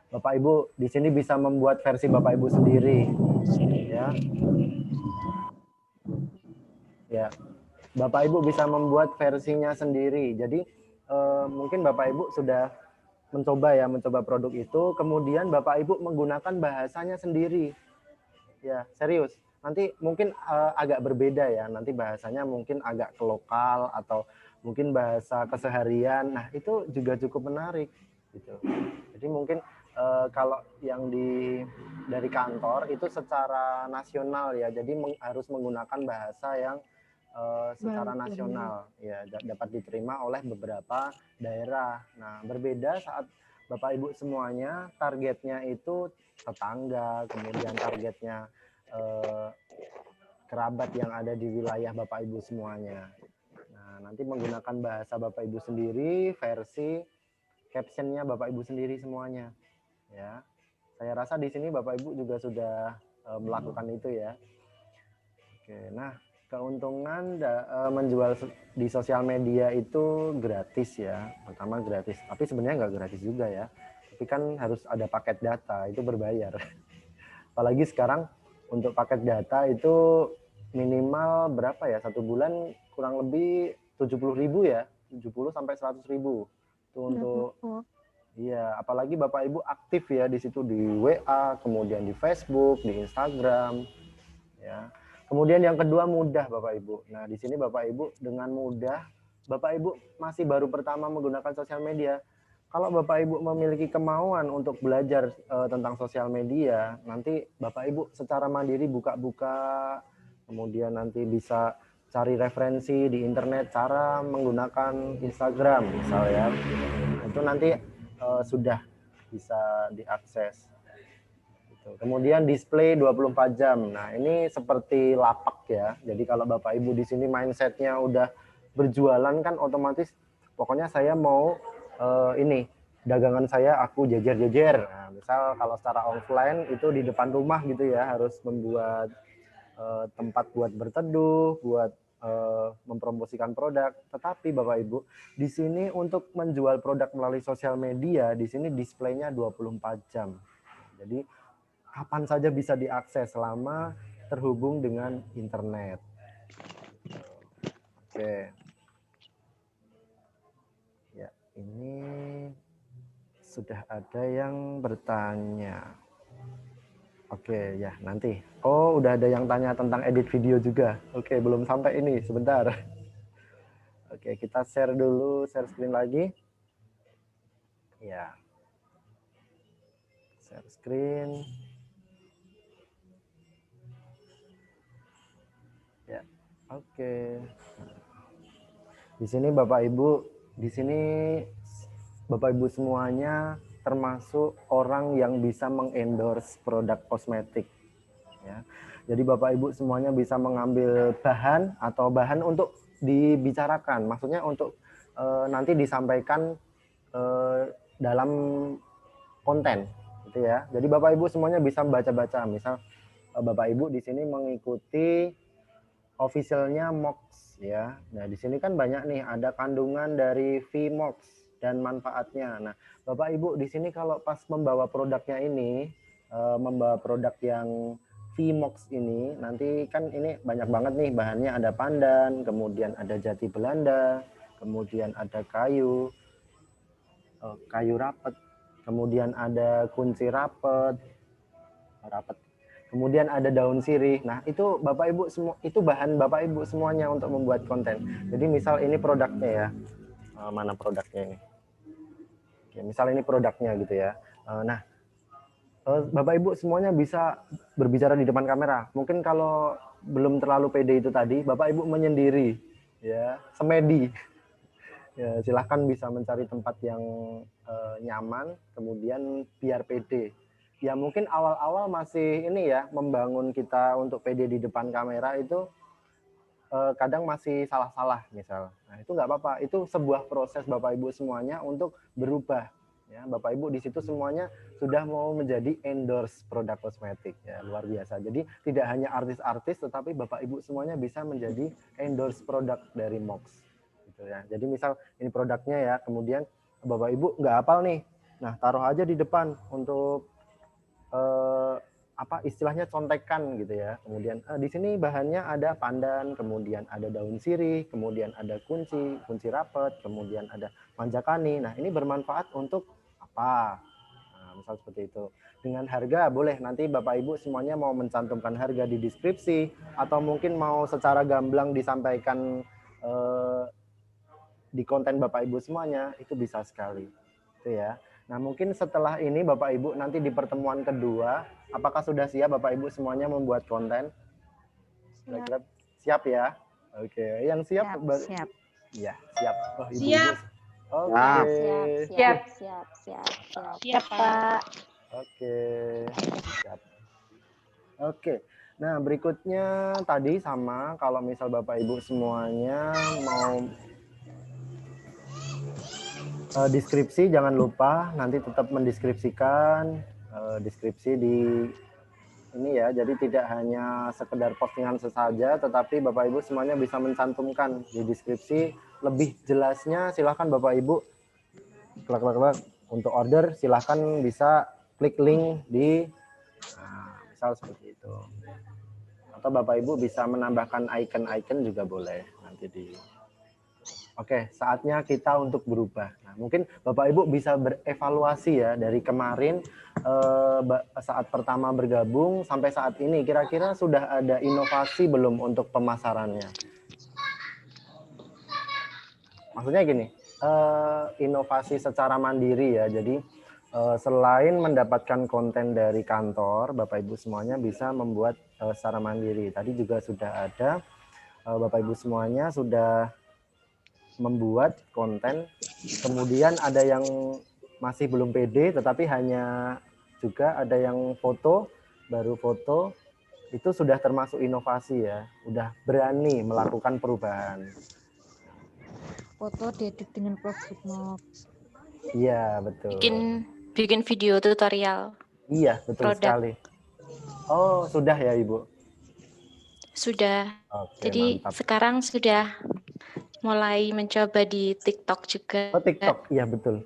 Bapak Ibu di sini bisa membuat versi Bapak Ibu sendiri ya. Ya, Bapak Ibu bisa membuat versinya sendiri. Jadi mungkin Bapak Ibu sudah mencoba produk itu, kemudian Bapak Ibu menggunakan bahasanya sendiri. Ya, serius. Nanti mungkin agak berbeda ya. Nanti bahasanya mungkin agak ke lokal atau mungkin bahasa keseharian. Nah, itu juga cukup menarik gitu. Jadi mungkin kalau yang dari kantor itu secara nasional ya. Jadi harus menggunakan bahasa yang secara nasional ya, dapat diterima oleh beberapa daerah. Nah, berbeda saat Bapak Ibu semuanya targetnya itu tetangga, kemudian targetnya kerabat yang ada di wilayah Bapak Ibu semuanya. Nah, nanti menggunakan bahasa Bapak Ibu sendiri, versi captionnya Bapak Ibu sendiri semuanya. Ya, saya rasa di sini Bapak Ibu juga sudah melakukan itu ya. Oke, nah keuntungan menjual di sosial media itu gratis ya, pertama gratis. Tapi sebenarnya nggak gratis juga ya. Tapi kan harus ada paket data, itu berbayar. Apalagi sekarang untuk paket data itu minimal berapa ya? 1 bulan kurang lebih 70.000 ya, 70 sampai 100.000. Itu untuk iya, apalagi Bapak Ibu aktif ya di situ di WA, kemudian di Facebook, di Instagram, ya. Kemudian yang kedua mudah Bapak Ibu. Nah, di sini Bapak Ibu dengan mudah, Bapak Ibu masih baru pertama menggunakan sosial media. Kalau Bapak Ibu memiliki kemauan untuk belajar tentang sosial media, nanti Bapak Ibu secara mandiri buka-buka, kemudian nanti bisa cari referensi di internet cara menggunakan Instagram misalnya. Itu nanti sudah bisa diakses. Kemudian display 24 jam. Nah, ini seperti lapak ya. Jadi kalau Bapak Ibu di sini mindsetnya udah berjualan kan otomatis pokoknya saya mau ini dagangan saya aku jejer-jejer. Nah, misal kalau secara offline itu di depan rumah gitu ya, harus membuat tempat buat berteduh, buat mempromosikan produk. Tetapi Bapak Ibu, di sini untuk menjual produk melalui sosial media, di sini displaynya 24 jam. Jadi kapan saja bisa diakses selama terhubung dengan internet. Oke. Ya, ini sudah ada yang bertanya. Oke, ya nanti. Oh, udah ada yang tanya tentang edit video juga. Oke, belum sampai ini, sebentar. Oke, kita share dulu, share screen lagi. Ya. Share screen. Ya, oke. Di sini Bapak Ibu, di sini Bapak Ibu semuanya termasuk orang yang bisa mengendorse produk kosmetik. Ya. Jadi Bapak Ibu semuanya bisa mengambil bahan atau bahan untuk dibicarakan, maksudnya untuk nanti disampaikan dalam konten, gitu ya. Jadi Bapak Ibu semuanya bisa baca-baca, misal Bapak Ibu di sini mengikuti officialnya MOX ya. Nah, di sini kan banyak nih, ada kandungan dari VMOX dan manfaatnya. Nah, Bapak Ibu di sini kalau pas membawa produknya ini, membawa produk yang VMOX ini, nanti kan ini banyak banget nih bahannya, ada pandan, kemudian ada jati Belanda, kemudian ada kayu rapet, kemudian ada kunci rapet, kemudian ada daun sirih. Nah, itu Bapak Ibu semua, itu bahan Bapak Ibu semuanya untuk membuat konten. Jadi misal ini produknya ya, mana produknya ini? Oke, misal ini produknya gitu ya. Nah, Bapak Ibu semuanya bisa berbicara di depan kamera. Mungkin kalau belum terlalu pede itu tadi, Bapak Ibu menyendiri, ya, semedi. Ya, silahkan bisa mencari tempat yang nyaman, kemudian biar pede. Ya mungkin awal-awal masih ini ya, membangun kita untuk pede di depan kamera itu kadang masih salah-salah misal. Nah itu nggak apa-apa, itu sebuah proses Bapak Ibu semuanya untuk berubah. Ya, Bapak Ibu di situ semuanya sudah mau menjadi endorse produk kosmetik, ya luar biasa. Jadi tidak hanya artis-artis, tetapi Bapak Ibu semuanya bisa menjadi endorse produk dari MOX. Gitu ya. Jadi misal ini produknya ya, kemudian Bapak Ibu nggak hafal nih, nah taruh aja di depan untuk apa istilahnya contekan gitu ya. Kemudian di sini bahannya ada pandan, kemudian ada daun sirih, kemudian ada kunci rapet, kemudian ada manjakani. Nah ini bermanfaat untuk apa? Nah, misal seperti itu. Dengan harga boleh nanti Bapak Ibu semuanya mau mencantumkan harga di deskripsi atau mungkin mau secara gamblang disampaikan di konten Bapak Ibu semuanya, itu bisa sekali. Itu ya. Nah mungkin setelah ini Bapak Ibu nanti di pertemuan kedua, apakah sudah siap Bapak Ibu semuanya membuat konten? Kira-kira siap ya? Oke, yang siap? Siap. Iya, siap. Oh, Ibu. Siap. Oke. Siap, Pak. Oke, siap. Oke. Nah, berikutnya tadi sama kalau misal Bapak Ibu semuanya mau deskripsi, jangan lupa nanti tetap mendeskripsikan deskripsi di ini ya. Jadi tidak hanya sekedar postingan sesaja, tetapi Bapak Ibu semuanya bisa mencantumkan di deskripsi. Lebih jelasnya silahkan Bapak Ibu klik untuk order, silahkan bisa klik link di misal seperti itu. Atau Bapak Ibu bisa menambahkan icon-icon juga boleh nanti di. Oke, saatnya kita untuk berubah. Nah, mungkin Bapak Ibu bisa berevaluasi ya dari kemarin saat pertama bergabung sampai saat ini. Kira-kira sudah ada inovasi belum untuk pemasarannya? Maksudnya gini, inovasi secara mandiri ya. Jadi selain mendapatkan konten dari kantor, Bapak Ibu semuanya bisa membuat secara mandiri. Tadi juga sudah ada, Bapak Ibu semuanya sudah membuat konten, kemudian ada yang masih belum pede, tetapi hanya juga ada yang foto, baru foto, itu sudah termasuk inovasi ya, udah berani melakukan perubahan. Foto diedit dengan produk MOX. Iya, betul. Bikin video tutorial. Iya, betul produk. sekali. Oh, sudah ya, Ibu? Sudah. Oke, jadi mantap. sekarang sudah mulai mencoba di TikTok juga. Oh, TikTok, iya betul.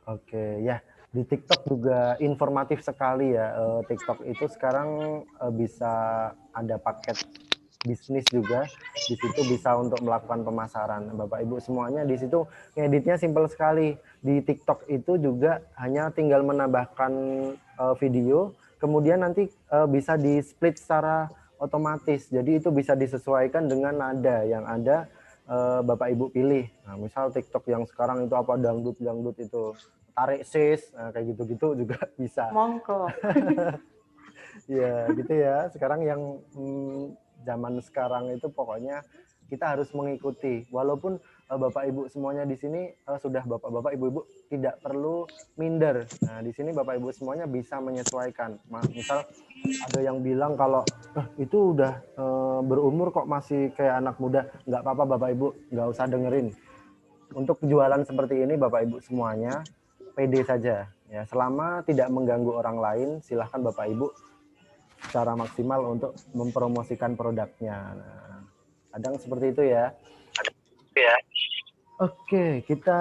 Oke, ya di TikTok juga informatif sekali ya. TikTok itu sekarang bisa ada paket bisnis juga. Di situ bisa untuk melakukan pemasaran. Bapak Ibu semuanya di situ ngeditnya simpel sekali. Di TikTok itu juga hanya tinggal menambahkan video, kemudian nanti bisa di split secara otomatis. Jadi itu bisa disesuaikan dengan nada yang ada Bapak Ibu pilih. Nah, misal TikTok yang sekarang itu apa dangdut itu tarik sis, nah, kayak gitu-gitu juga bisa. Mongko. Ya gitu ya. Sekarang yang zaman sekarang itu pokoknya kita harus mengikuti. Walaupun Bapak Ibu semuanya di sini sudah Bapak Ibu tidak perlu minder. Nah di sini Bapak Ibu semuanya bisa menyesuaikan. Misal ada yang bilang kalau itu udah berumur kok masih kayak anak muda, nggak apa-apa Bapak Ibu, nggak usah dengerin. Untuk jualan seperti ini Bapak Ibu semuanya pede saja ya, selama tidak mengganggu orang lain, silahkan Bapak Ibu secara maksimal untuk mempromosikan produknya. Nah, Kadang seperti itu ya. Oke, kita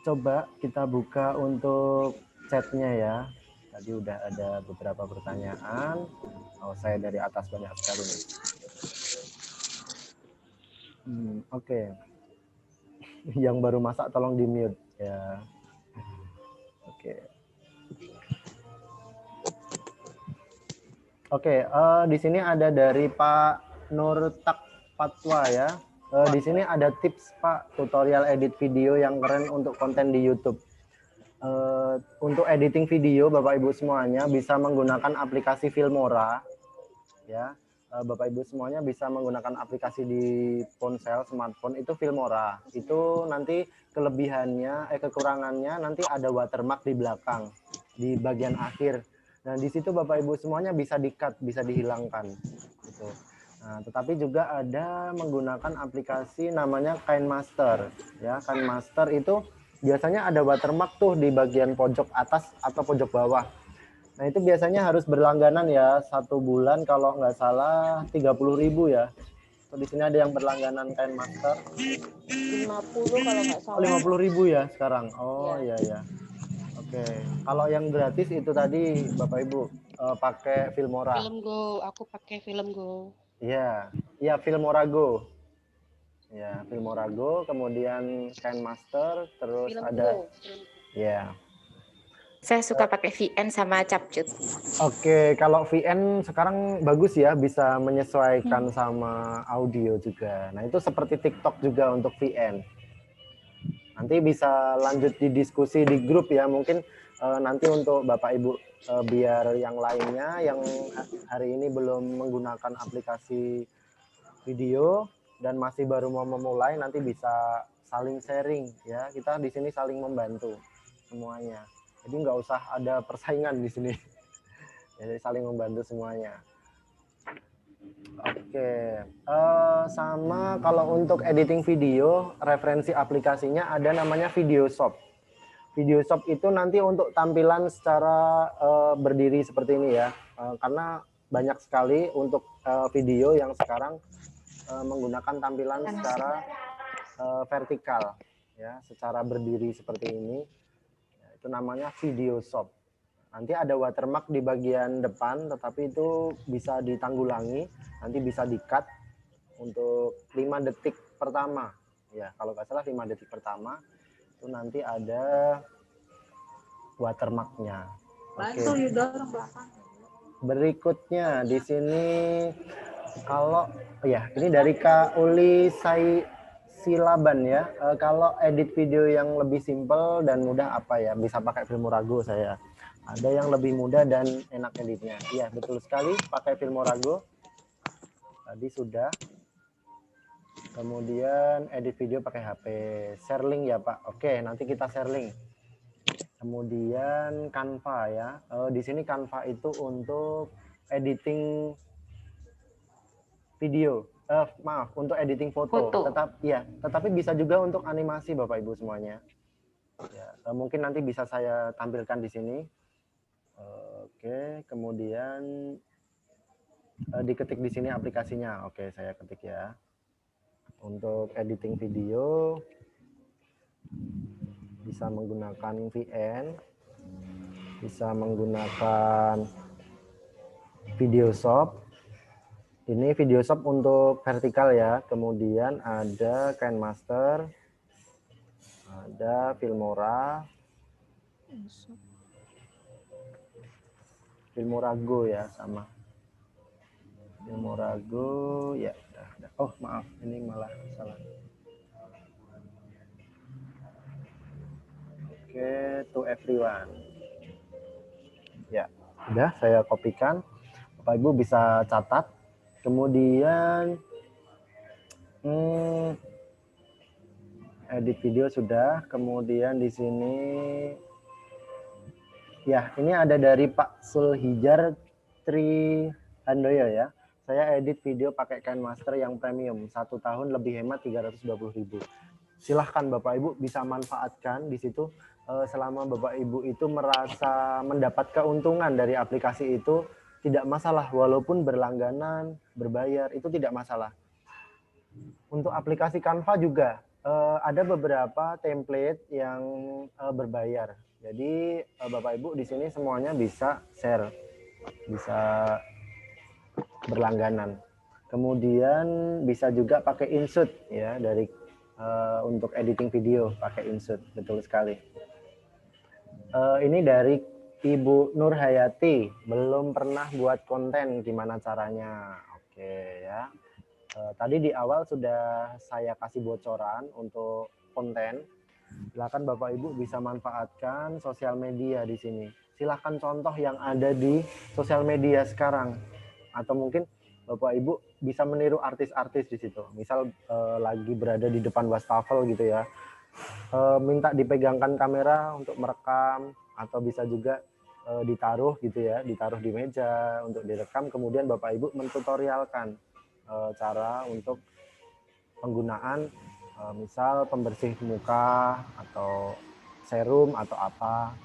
coba kita buka untuk chatnya ya. Tadi udah ada beberapa pertanyaan. Oh, saya dari atas banyak sekali nih. Oke. Yang baru masak tolong di mute ya. Oke. Oke, di sini ada dari Pak Nurtak Patwa ya. Di sini ada tips Pak, tutorial edit video yang keren untuk konten di YouTube. Untuk editing video Bapak Ibu semuanya bisa menggunakan aplikasi Filmora ya. Bapak Ibu semuanya bisa menggunakan aplikasi di ponsel, smartphone itu Filmora. Itu nanti kelebihannya, kekurangannya nanti ada watermark di belakang di bagian akhir. Nah, di situ Bapak Ibu semuanya bisa di-cut, bisa dihilangkan gitu. Nah, tetapi juga ada menggunakan aplikasi namanya KineMaster ya. KineMaster itu biasanya ada watermark tuh di bagian pojok atas atau pojok bawah. Nah, itu biasanya harus berlangganan ya, 1 bulan kalau nggak salah 30.000 ya. So, di sini ada yang berlangganan KineMaster. 50 kalau nggak salah. 50.000 ya sekarang. Oh iya ya. Oke, kalau yang gratis itu tadi Bapak Ibu pakai Filmora. Film Go, aku pakai Film Go. Iya, iya Filmora Go. Ya, Filmora Go, kemudian KineMaster, terus Film ada Go. ya. Saya suka pakai VN sama Capcut. Oke, kalau VN sekarang bagus ya, bisa menyesuaikan sama audio juga. Nah, itu seperti TikTok juga untuk VN. Nanti bisa lanjut di diskusi di grup ya, mungkin nanti untuk Bapak Ibu biar yang lainnya yang hari ini belum menggunakan aplikasi video dan masih baru mau memulai, nanti bisa saling sharing ya. Kita di sini saling membantu semuanya. Jadi nggak usah ada persaingan di sini. Jadi saling membantu semuanya. Oke, sama kalau untuk editing video, referensi aplikasinya ada namanya VideoShop. VideoShop itu nanti untuk tampilan secara berdiri seperti ini ya, karena banyak sekali untuk video yang sekarang menggunakan tampilan secara vertikal, ya, secara berdiri seperti ini. Itu namanya VideoShop. Nanti ada watermark di bagian depan, tetapi itu bisa ditanggulangi, nanti bisa di-cut untuk 5 detik pertama. Ya, kalau nggak salah 5 detik pertama, itu nanti ada watermark-nya. Oke. Berikutnya di sini, kalau, ya ini dari Kak Uli Silaban ya, kalau edit video yang lebih simple dan mudah apa ya, bisa pakai Filmora Go saya. Ada yang lebih mudah dan enak editnya. Iya, betul sekali, pakai Filmora Go. Tadi sudah. Kemudian edit video pakai HP. Share link ya Pak. Oke, nanti kita share link. Kemudian Canva ya. Di sini Canva itu untuk editing video. Maaf, untuk editing foto. Tetapi bisa juga untuk animasi Bapak Ibu semuanya. Ya, mungkin nanti bisa saya tampilkan di sini. Oke, kemudian diketik di sini aplikasinya. Oke, saya ketik ya. Untuk editing video bisa menggunakan VN, bisa menggunakan VideoShop. Ini VideoShop untuk vertikal ya. Kemudian ada KineMaster, ada Filmora, Filmora Go ya, sama Filmora Go ya. Oh maaf, ini malah salah. Oke, to everyone. Ya, udah saya kopikan. Bapak Ibu bisa catat. Kemudian edit video sudah. Kemudian di sini ya, ini ada dari Pak Sulhijar Trihandoyo ya. Saya edit video pakai KineMaster yang premium, 1 tahun lebih hemat 320.000. Silahkan Bapak Ibu bisa manfaatkan di situ selama Bapak Ibu itu merasa mendapat keuntungan dari aplikasi itu, tidak masalah walaupun berlangganan, berbayar, itu tidak masalah. Untuk aplikasi Canva juga ada beberapa template yang berbayar. Jadi Bapak Ibu di sini semuanya bisa share, bisa berlangganan. Kemudian bisa juga pakai InShoot ya dari untuk editing video pakai InShoot, betul sekali. Ini dari Ibu Nur Hayati, belum pernah buat konten, gimana caranya? Oke ya. Tadi di awal sudah saya kasih bocoran untuk konten. Silakan Bapak Ibu bisa manfaatkan sosial media di sini. Silahkan contoh yang ada di sosial media sekarang. Atau mungkin Bapak Ibu bisa meniru artis-artis di situ. Misal lagi berada di depan wastafel gitu ya. Minta dipegangkan kamera untuk merekam, atau bisa juga ditaruh gitu ya, ditaruh di meja untuk direkam. Kemudian Bapak Ibu mentutorialkan cara untuk penggunaan misal pembersih muka atau serum atau apa.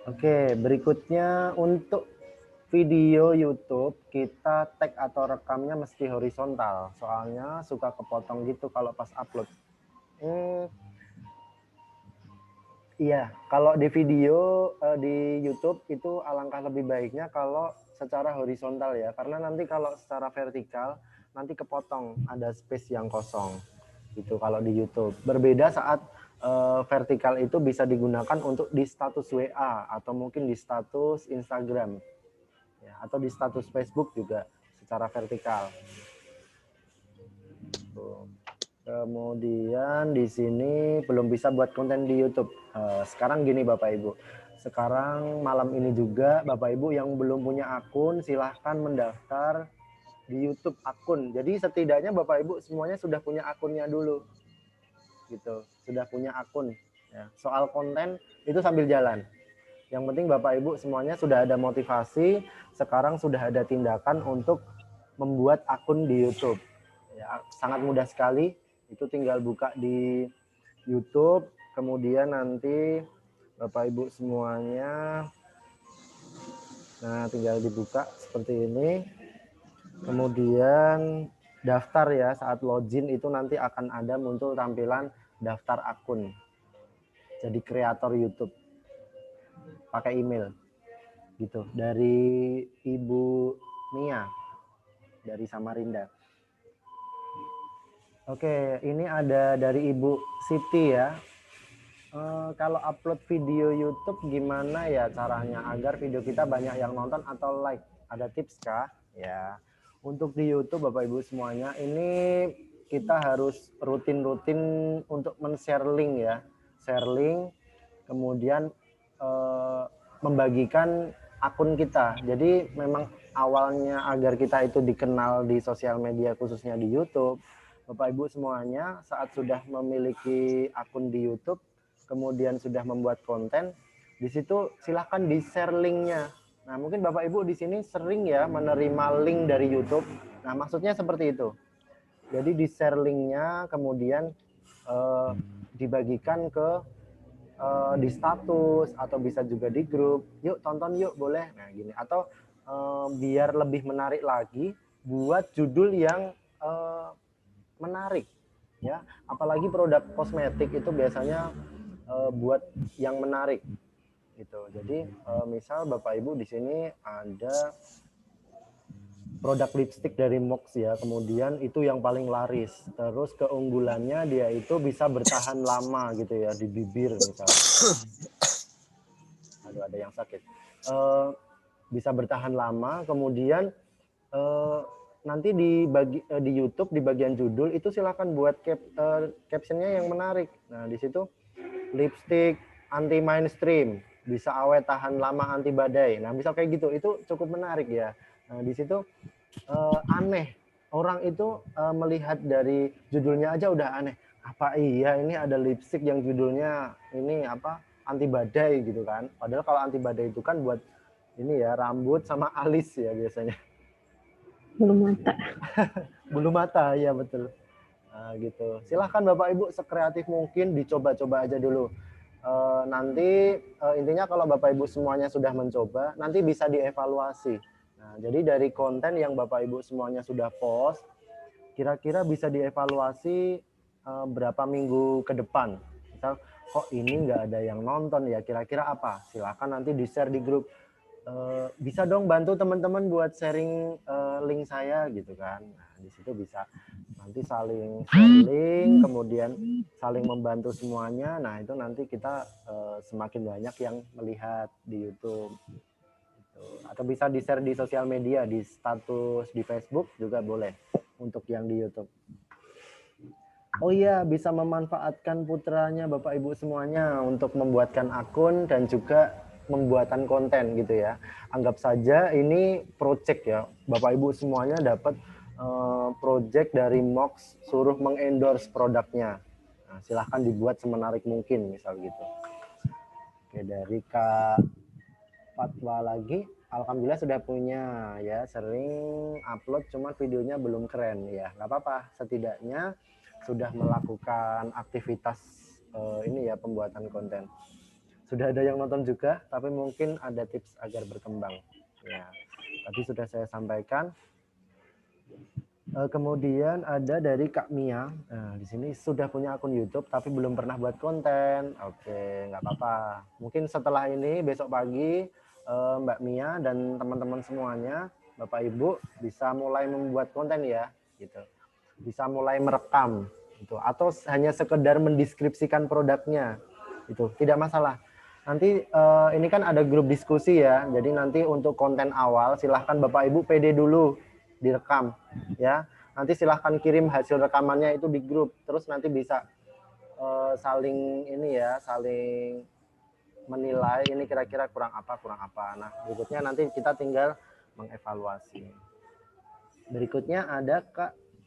Oke, berikutnya untuk video YouTube kita tag atau rekamnya mesti horizontal, soalnya suka kepotong gitu kalau pas upload. Iya, kalau di video di YouTube itu alangkah lebih baiknya kalau secara horizontal ya, karena nanti kalau secara vertikal nanti kepotong, ada space yang kosong gitu kalau di YouTube. Berbeda saat vertikal itu bisa digunakan untuk di status WA atau mungkin di status Instagram ya, atau di status Facebook juga secara vertikal. Tuh. Kemudian di sini belum bisa buat konten di YouTube. Sekarang gini Bapak Ibu, sekarang malam ini juga Bapak Ibu yang belum punya akun silahkan mendaftar di YouTube akun. Jadi setidaknya Bapak Ibu semuanya sudah punya akunnya dulu, gitu. Sudah punya akun. Ya. Soal konten itu sambil jalan. Yang penting Bapak Ibu semuanya sudah ada motivasi. Sekarang sudah ada tindakan untuk membuat akun di YouTube. Ya, sangat mudah sekali. Itu tinggal buka di YouTube, kemudian nanti Bapak Ibu semuanya, nah tinggal dibuka seperti ini, kemudian daftar ya, saat login itu nanti akan ada muncul tampilan daftar akun, jadi kreator YouTube, pakai email, gitu, dari Ibu Mia, dari Samarinda. Oke, ini ada dari Ibu Siti ya. Kalau upload video YouTube gimana ya caranya agar video kita banyak yang nonton atau like? Ada tips kah? Ya, untuk di YouTube Bapak Ibu semuanya ini kita harus rutin-rutin untuk men-share link ya, share link, kemudian membagikan akun kita. Jadi memang awalnya agar kita itu dikenal di sosial media khususnya di YouTube. Bapak Ibu semuanya saat sudah memiliki akun di YouTube, kemudian sudah membuat konten, di situ silahkan di-share linknya. Nah mungkin Bapak Ibu di sini sering ya menerima link dari YouTube. Nah maksudnya seperti itu. Jadi di-share linknya, kemudian dibagikan ke di status atau bisa juga di grup. Yuk tonton yuk boleh. Nah gini. Atau biar lebih menarik lagi, buat judul yang menarik ya, apalagi produk kosmetik itu biasanya buat yang menarik gitu. Jadi misal Bapak Ibu di sini ada produk lipstick dari MOX ya, kemudian itu yang paling laris, terus keunggulannya dia itu bisa bertahan lama gitu ya di bibir misalnya. Aduh ada yang sakit. Bisa bertahan lama, kemudian nanti di YouTube di bagian judul itu silakan buat captionnya yang menarik. Nah di situ lipstick anti mainstream, bisa awet tahan lama anti badai. Nah misal kayak gitu itu cukup menarik ya. Nah di situ aneh, orang itu melihat dari judulnya aja udah aneh. Apa iya ini ada lipstick yang judulnya ini apa anti badai gitu kan? Padahal kalau anti badai itu kan buat ini ya rambut sama alis ya biasanya. Bulu mata. Bulu mata, ya betul. Nah, gitu. Silahkan Bapak Ibu sekreatif mungkin dicoba-coba aja dulu. Nanti intinya kalau Bapak Ibu semuanya sudah mencoba, nanti bisa dievaluasi. Nah, jadi dari konten yang Bapak Ibu semuanya sudah post, kira-kira bisa dievaluasi berapa minggu ke depan. Misal kok ini nggak ada yang nonton ya, kira-kira apa? Silakan nanti di-share di grup. Bisa dong bantu teman-teman buat sharing link saya gitu kan. Nah, di situ bisa nanti saling sharing, kemudian saling membantu semuanya. Nah, itu nanti kita semakin banyak yang melihat di YouTube. Gitu. Atau bisa di-share di sosial media, di status di Facebook juga boleh untuk yang di YouTube. Oh iya, bisa memanfaatkan putranya Bapak Ibu semuanya untuk membuatkan akun dan juga membuatan konten gitu ya. Anggap saja ini project ya. Bapak Ibu semuanya dapat project dari MOX suruh mengendorse produknya. Nah, silahkan dibuat semenarik mungkin misal gitu. Oke, dari Kak Fatwa lagi. Alhamdulillah sudah punya ya, sering upload cuma videonya belum keren ya. Nggak apa-apa, setidaknya sudah melakukan aktivitas ini ya, pembuatan konten. Sudah ada yang nonton juga, tapi mungkin ada tips agar berkembang. Ya, tadi sudah saya sampaikan. Kemudian ada dari Kak Mia. Nah, di sini sudah punya akun YouTube, tapi belum pernah buat konten. Oke, nggak apa-apa. Mungkin setelah ini, besok pagi, Mbak Mia dan teman-teman semuanya, Bapak Ibu, bisa mulai membuat konten ya. Gitu. Bisa mulai merekam gitu, atau hanya sekedar mendeskripsikan produknya itu tidak masalah. Nanti ini kan ada grup diskusi ya, jadi nanti untuk konten awal silahkan Bapak Ibu PD dulu direkam ya, nanti silahkan kirim hasil rekamannya itu di grup, terus nanti bisa saling ini ya, saling menilai ini kira-kira kurang apa. Nah, berikutnya nanti kita tinggal mengevaluasi. Berikutnya ada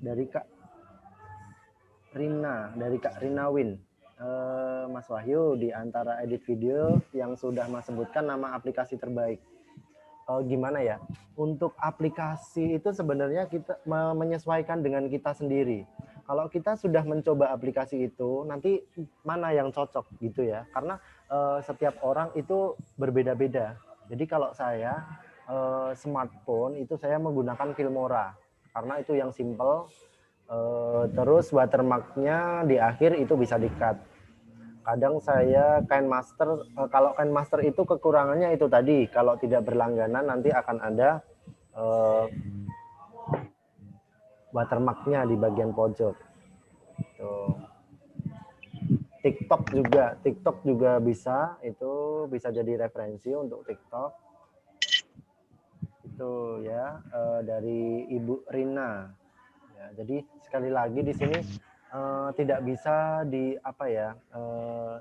dari Kak Rina, dari Kak Rina Win. Mas Wahyu, di antara edit video yang sudah Mas sebutkan nama aplikasi terbaik. Gimana ya? Untuk aplikasi itu sebenarnya kita menyesuaikan dengan kita sendiri. Kalau kita sudah mencoba aplikasi itu, nanti mana yang cocok gitu ya. Karena setiap orang itu berbeda-beda. Jadi kalau saya smartphone itu saya menggunakan Filmora. Karena itu yang simple, terus watermarknya di akhir itu bisa di-cut. Kadang saya KineMaster, kalau KineMaster itu kekurangannya itu tadi, kalau tidak berlangganan nanti akan ada watermarknya di bagian pojok. Tuh. TikTok juga bisa, itu bisa jadi referensi untuk TikTok. Itu ya, dari Ibu Rina. Ya, jadi sekali lagi di sini tidak bisa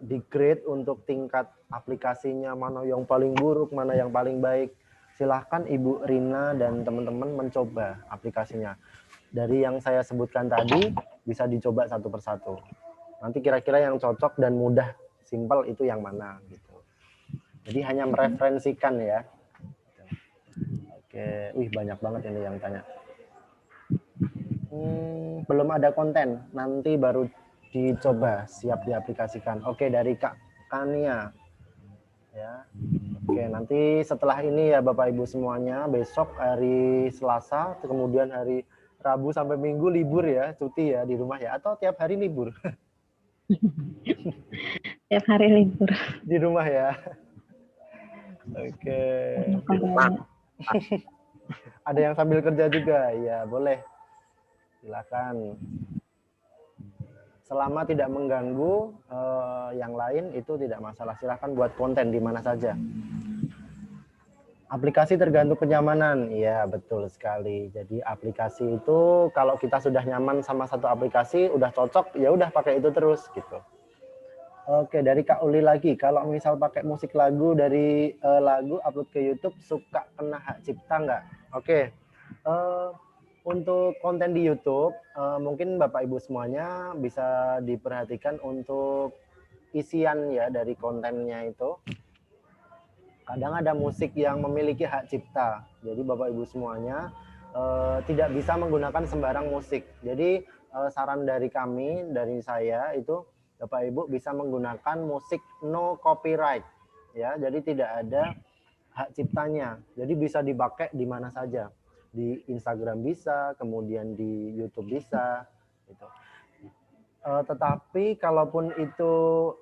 di-grade untuk tingkat aplikasinya mana yang paling buruk, mana yang paling baik. Silahkan Ibu Rina dan teman-teman mencoba aplikasinya. Dari yang saya sebutkan tadi bisa dicoba satu persatu. Nanti kira-kira yang cocok dan mudah, simple itu yang mana gitu. Jadi hanya mereferensikan ya. Oke, banyak banget ini yang tanya. Belum ada konten, nanti baru dicoba, siap diaplikasikan. Oke, dari Kak Kania. Ya. Oke, nanti setelah ini ya Bapak Ibu semuanya, besok hari Selasa, kemudian hari Rabu sampai Minggu libur ya, cuti ya di rumah ya, atau tiap hari libur? Tiap hari libur. Di rumah ya. Oke. Ada yang sambil kerja juga, ya boleh. Silakan. Selama tidak mengganggu yang lain itu tidak masalah. Silakan buat konten di mana saja. Aplikasi tergantung kenyamanan. Ya, betul sekali. Jadi aplikasi itu kalau kita sudah nyaman sama satu aplikasi, udah cocok, ya udah pakai itu terus gitu. Oke, dari Kak Uli lagi. Kalau misal pakai musik lagu dari lagu upload ke YouTube, suka kena hak cipta nggak? Oke. Untuk konten di YouTube, mungkin Bapak Ibu semuanya bisa diperhatikan untuk isian ya dari kontennya itu. Kadang ada musik yang memiliki hak cipta. Jadi Bapak Ibu semuanya tidak bisa menggunakan sembarang musik. Jadi saran dari kami, dari saya itu Bapak Ibu bisa menggunakan musik no copyright. Ya, jadi tidak ada hak ciptanya. Jadi bisa dipakai di mana saja. di Instagram bisa, kemudian di YouTube bisa, gitu. Tetapi kalaupun itu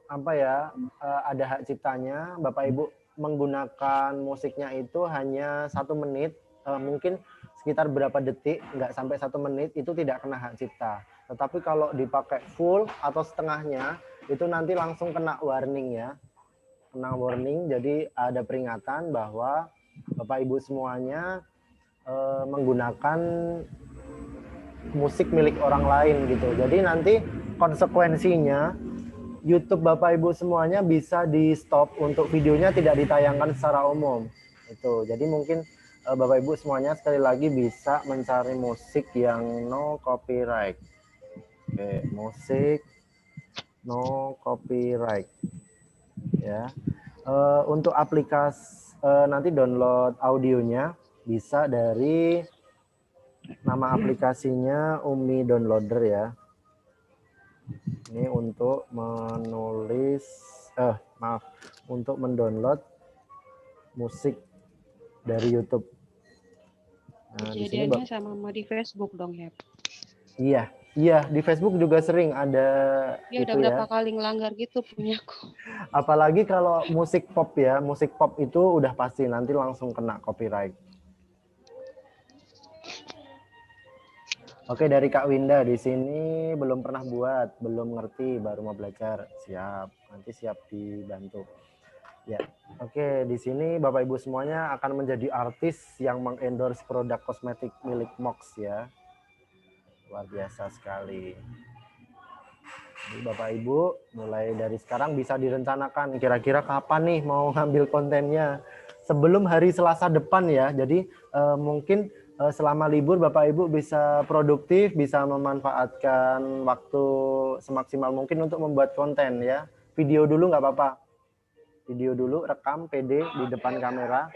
ada hak ciptanya, Bapak Ibu menggunakan musiknya itu hanya 1 menit, mungkin sekitar berapa detik, nggak sampai 1 menit, itu tidak kena hak cipta. Tetapi kalau dipakai full atau setengahnya, itu nanti langsung kena warning ya. Kena warning, jadi ada peringatan bahwa Bapak Ibu semuanya menggunakan musik milik orang lain gitu. Jadi nanti konsekuensinya YouTube Bapak Ibu semuanya bisa di stop untuk videonya tidak ditayangkan secara umum. Itu. Jadi mungkin Bapak Ibu semuanya sekali lagi bisa mencari musik yang no copyright. Oke, musik no copyright. Ya. Untuk aplikasi nanti download audionya bisa dari nama aplikasinya Umi Downloader ya. Ini untuk menulis, untuk mendownload musik dari YouTube. Nah, di sini Kejadiannya sama di Facebook dong ya. Iya, di Facebook juga sering ada Ya udah itu berapa ya. kali ngelanggar gitu punyaku. Apalagi kalau musik pop ya, musik pop itu udah pasti nanti langsung kena copyright. Oke, dari Kak Winda di sini belum pernah buat, belum ngerti, baru mau belajar. Siap, nanti siap dibantu. Ya, oke, di sini Bapak Ibu semuanya akan menjadi artis yang mengendorse produk kosmetik milik Mox ya. Luar biasa sekali. Jadi Bapak Ibu mulai dari sekarang bisa direncanakan kira-kira kapan nih mau ngambil kontennya. Sebelum hari Selasa depan ya. Jadi mungkin selama libur Bapak Ibu bisa produktif, bisa memanfaatkan waktu semaksimal mungkin untuk membuat konten ya. Video dulu nggak apa-apa. Video dulu, rekam PD di depan kamera.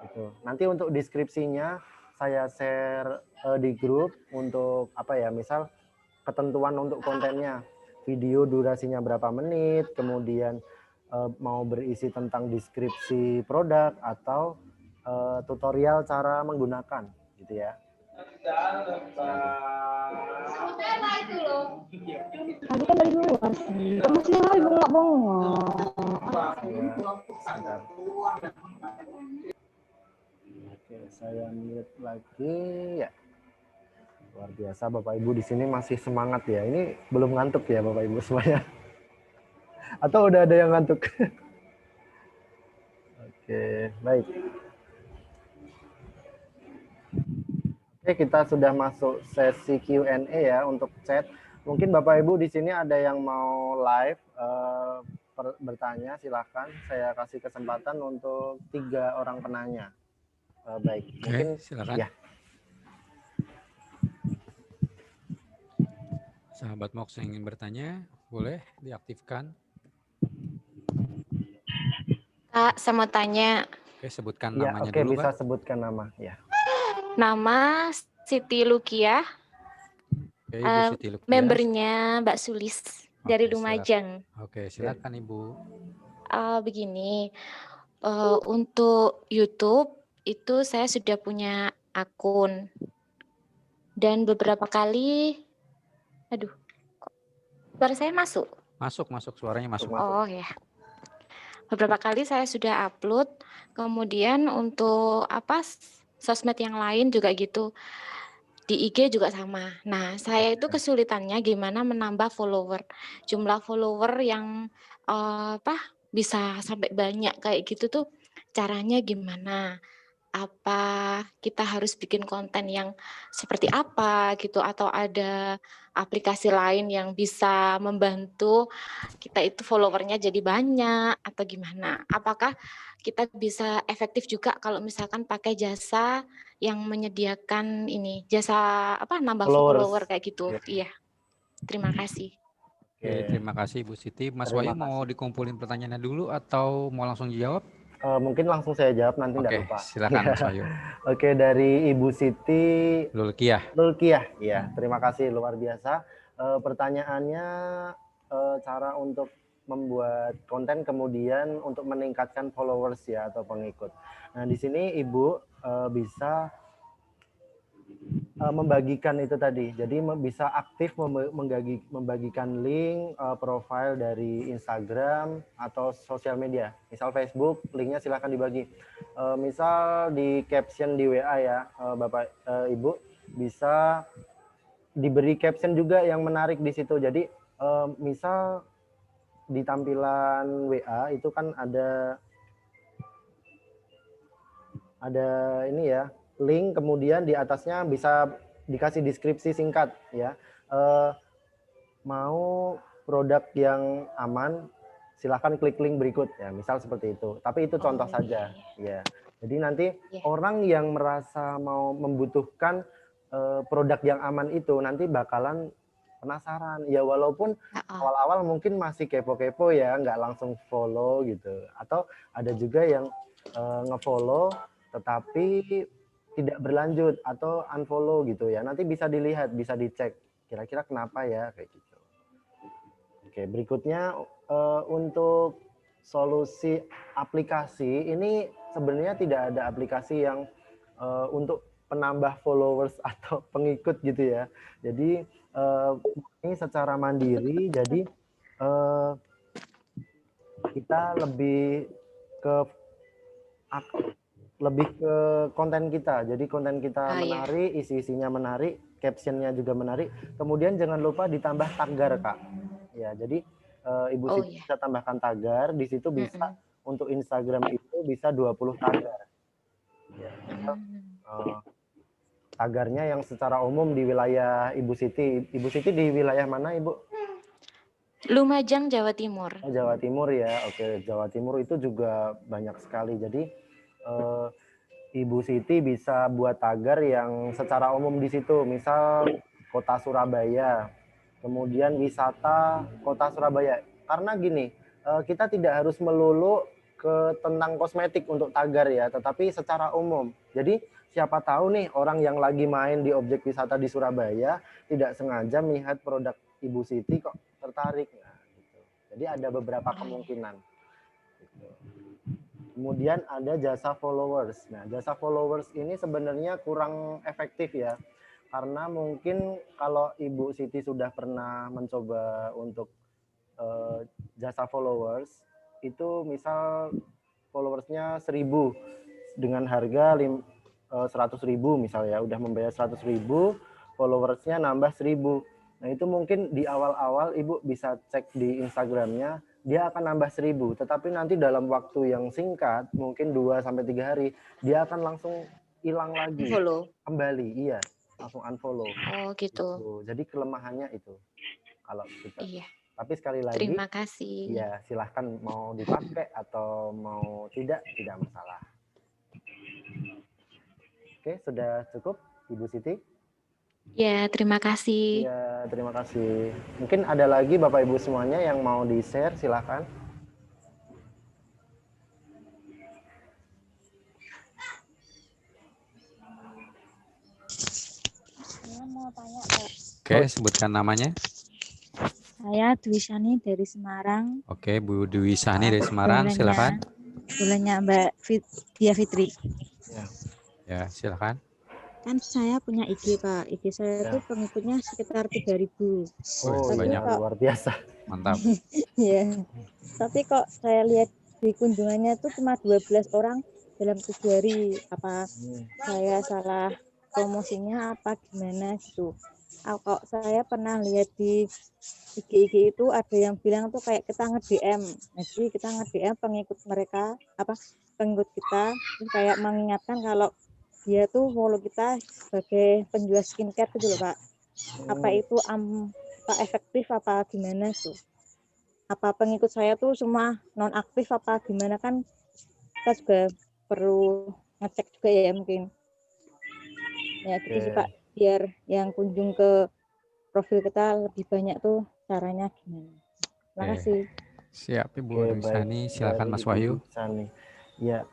Gitu. Nanti untuk deskripsinya saya share di grup untuk misal ketentuan untuk kontennya. Video durasinya berapa menit, kemudian mau berisi tentang deskripsi produk atau tutorial cara menggunakan gitu ya. Tadi kan dari luar sih. Kamu sih lagi bengok-bengok. Oke, saya mute lagi ya. Luar biasa Bapak Ibu di sini masih semangat ya. Ini belum ngantuk ya Bapak Ibu semuanya. Atau udah ada yang ngantuk? Oke, baik. Oke, kita sudah masuk sesi Q&A ya untuk chat. Mungkin Bapak Ibu di sini ada yang mau live bertanya, silakan. Saya kasih kesempatan untuk 3 orang penanya. Baik, mungkin silakan. ya. Sahabat Mox yang ingin bertanya, boleh diaktifkan. Kak, saya mau tanya. Oke, sebutkan Ya, namanya oke, dulu, bisa Kak. sebutkan nama ya. Nama Siti Lukia. Oke, Ibu Siti Lukia. Membernya Mbak Sulis dari Oke, Lumajang. Oke, silakan Ibu. Begini, untuk YouTube itu saya sudah punya akun. Dan beberapa kali, suara saya masuk? Masuk, suaranya masuk. Oh ya. Beberapa kali saya sudah upload, kemudian untuk sosmed yang lain juga gitu. Di IG juga sama. Nah, saya itu kesulitannya gimana menambah follower. Jumlah follower yang bisa sampai banyak kayak gitu tuh caranya gimana? Apa kita harus bikin konten yang seperti apa gitu, atau ada aplikasi lain yang bisa membantu kita itu followernya jadi banyak atau gimana? Apakah kita bisa efektif juga kalau misalkan pakai jasa yang menyediakan jasa nambah follower kayak gitu? Iya. Terima kasih. Oke, terima kasih Ibu Siti. Mas Wahyu mau dikumpulin pertanyaannya dulu atau mau langsung dijawab? Mungkin langsung saya jawab, nanti enggak lupa. Silakan Mas Wahyu. Oke, dari Ibu Siti Lulkiah. Ya, terima kasih, luar biasa. Pertanyaannya cara untuk membuat konten kemudian untuk meningkatkan followers ya atau pengikut. Nah, di sini Ibu bisa membagikan itu tadi. Jadi bisa aktif membagikan link profile dari Instagram atau sosial media. Misal Facebook, linknya silahkan dibagi. Misal di caption di WA ya, Bapak Ibu, bisa diberi caption juga yang menarik di situ. Jadi misal di tampilan WA itu kan ada ini ya, link, kemudian di atasnya bisa dikasih deskripsi singkat ya. Mau produk yang aman, silahkan klik link berikut ya, misal seperti itu. Tapi itu contoh saja ya. Jadi nanti orang yang merasa mau membutuhkan produk yang aman itu nanti bakalan penasaran ya, walaupun awal-awal mungkin masih kepo-kepo ya, nggak langsung follow gitu, atau ada juga yang ngefollow tetapi tidak berlanjut atau unfollow gitu ya. Nanti bisa dilihat, bisa dicek kira-kira kenapa ya kayak gitu. Oke, berikutnya untuk solusi aplikasi ini sebenarnya tidak ada aplikasi yang untuk penambah followers atau pengikut gitu ya. Jadi ini secara mandiri, jadi kita lebih ke konten kita. Jadi konten kita menarik, isi-isinya menarik, captionnya juga menarik. Kemudian jangan lupa ditambah tagar, Kak. Ya, jadi Ibu Siti bisa tambahkan tagar. Di situ bisa untuk Instagram itu bisa 20 tagar. Ya, tagarnya yang secara umum di wilayah Ibu Siti. Ibu Siti di wilayah mana, Ibu? Lumajang, Jawa Timur. Oh, Jawa Timur ya. Oke, Jawa Timur itu juga banyak sekali. Jadi Ibu Siti bisa buat tagar yang secara umum di situ. Misal Kota Surabaya, kemudian wisata Kota Surabaya. Karena gini, kita tidak harus melulu ke tentang kosmetik untuk tagar ya, tetapi secara umum. Jadi siapa tahu nih orang yang lagi main di objek wisata di Surabaya tidak sengaja melihat produk Ibu Siti kok tertarik. Nah, gitu. Jadi ada beberapa kemungkinan. Gitu. Kemudian ada jasa followers. Nah, jasa followers ini sebenarnya kurang efektif ya. Karena mungkin kalau Ibu Siti sudah pernah mencoba untuk jasa followers, itu misal followersnya 1000 dengan harga 100.000 misal ya, udah membayar 100.000, followersnya nambah 1000. Nah, itu mungkin di awal-awal Ibu bisa cek di Instagramnya, dia akan nambah 1000, tetapi nanti dalam waktu yang singkat, mungkin 2-3 hari, dia akan langsung hilang lagi. Unfollow. Kembali, iya, langsung unfollow. Oh, gitu. Jadi kelemahannya itu. Kalau kita. Iya. Tapi sekali lagi, terima kasih. Ya, silahkan mau dipakai atau mau tidak masalah. Oke, sudah cukup, Ibu Siti? Ya, terima kasih. Ya, terima kasih. Mungkin ada lagi Bapak Ibu semuanya yang mau di-share, silahkan. Saya mau tanya, Pak. Oke, sebutkan namanya. Saya Dwisani dari Semarang. Oke, Bu Dwisani dari Semarang, silakan. Bolehnya Mbak Dia Fitri. Ya, silakan. Kan saya punya IG, Pak. IG saya itu pengikutnya sekitar 3.000. Oh, banyak, luar biasa. Mantap. Ya. Tapi kok saya lihat di kunjungannya itu cuma 12 orang dalam 7 hari. Apa saya salah promosinya apa gimana gitu. Kok saya pernah lihat di IG itu ada yang bilang tuh kayak kita nge-DM. Jadi kita nge-DM pengikut mereka, pengikut kita, terus kayak mengingatkan kalau dia tuh follow kita sebagai penjual skincare gitu loh, Pak. Apa itu apa efektif apa gimana tuh? Apa pengikut saya tuh semua non aktif apa gimana, kan kita juga perlu ngecek juga ya mungkin. Ya gitu sih, Pak. Biar yang kunjung ke profil kita lebih banyak tuh caranya gimana. Terima kasih. Siap, Ibu Dwisani, silakan Mas Wahyu. Ya,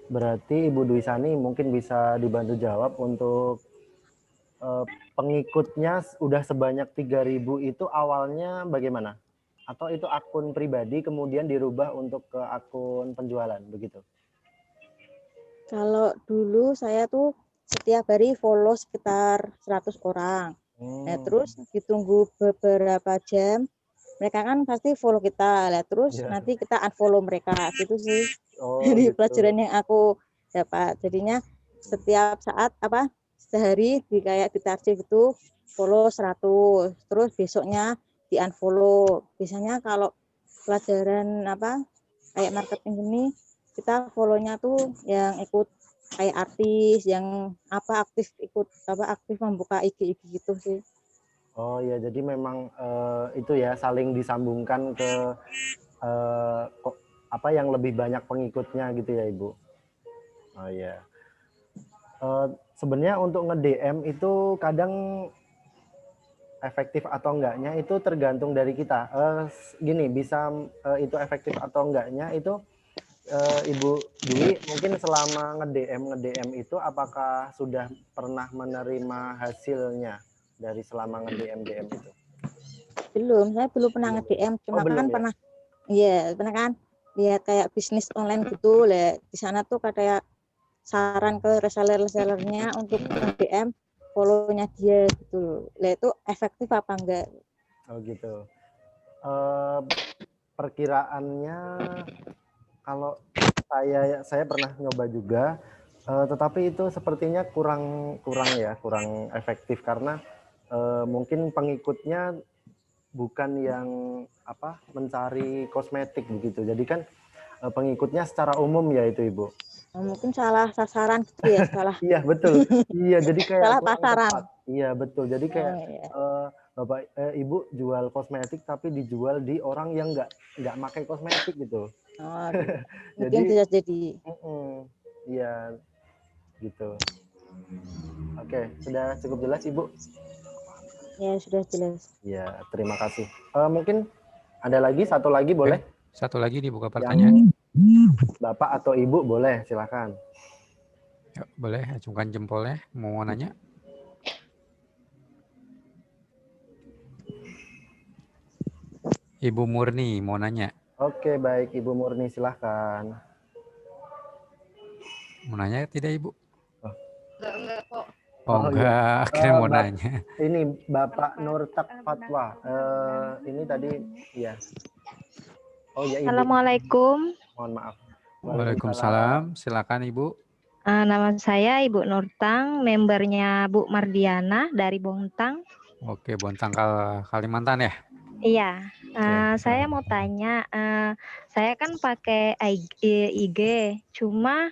berarti Ibu Dwisani mungkin bisa dibantu jawab untuk pengikutnya udah sebanyak 3.000 itu awalnya bagaimana? Atau itu akun pribadi kemudian dirubah untuk ke akun penjualan begitu? Kalau dulu saya tuh setiap hari follow sekitar 100 orang. Nah, terus ditunggu beberapa jam, mereka kan pasti follow kita. Lah, terus Iya. nanti kita unfollow mereka. Gitu sih. Oh, Dari gitu. pelajaran yang aku dapat. Jadinya setiap saat sehari kayak ditarget gitu follow 100. Terus besoknya di unfollow. Biasanya kalau pelajaran kayak marketing ini kita follow-nya tuh yang ikut kayak artis yang aktif membuka IG gitu sih. Oh ya, jadi memang itu ya saling disambungkan ke yang lebih banyak pengikutnya gitu ya Ibu. Oh ya. Sebenarnya untuk nge-DM itu kadang efektif atau enggaknya itu tergantung dari kita. Gini, bisa itu efektif atau enggaknya itu Ibu Dwi mungkin selama nge-DM itu apakah sudah pernah menerima hasilnya dari selama nge-DM itu? Belum, saya belum pernah nge-DM, cuma belum kan ya? pernah pernah kan lihat kayak bisnis online gitu, di sana tuh kayak saran ke reseller-resellernya untuk nge-DM follow-nya dia gitu. Lah itu efektif apa enggak? Oh gitu. Perkiraannya kalau saya pernah nyoba juga, tetapi itu sepertinya kurang efektif karena mungkin pengikutnya bukan yang mencari kosmetik begitu. Jadi kan pengikutnya secara umum ya itu Ibu. Mungkin salah sasaran gitu ya, salah. Iya betul. Iya jadi kayak salah kurang pasaran. tepat. Iya betul. Jadi kayak iya. Bapak Ibu jual kosmetik tapi dijual di orang yang nggak pakai kosmetik gitu. Oh, mungkin bisa jadi. Iya gitu. Oke, sudah cukup jelas Ibu? Ya sudah jelas. Ya terima kasih. Mungkin ada lagi satu lagi boleh? Satu lagi dibuka pertanyaan. Bapak atau Ibu boleh silakan. Ya, boleh acungkan jempolnya. Mau nanya? Ibu Murni mau nanya. Oke baik Ibu Murni silahkan. Mau nanya tidak Ibu? Enggak kok. Oh enggak, akhirnya mau nanya. Ini Bapak Nurtak Fatwa. Ini tadi ya. Oh ya Ibu. Assalamualaikum. Mohon maaf. Waalaikumsalam. Silakan Ibu. Nama saya Ibu Nurtang, membernya Bu Mardiana dari Bontang. Oke, Bontang Kalimantan ya? Iya. Saya mau tanya, saya kan pakai IG, cuma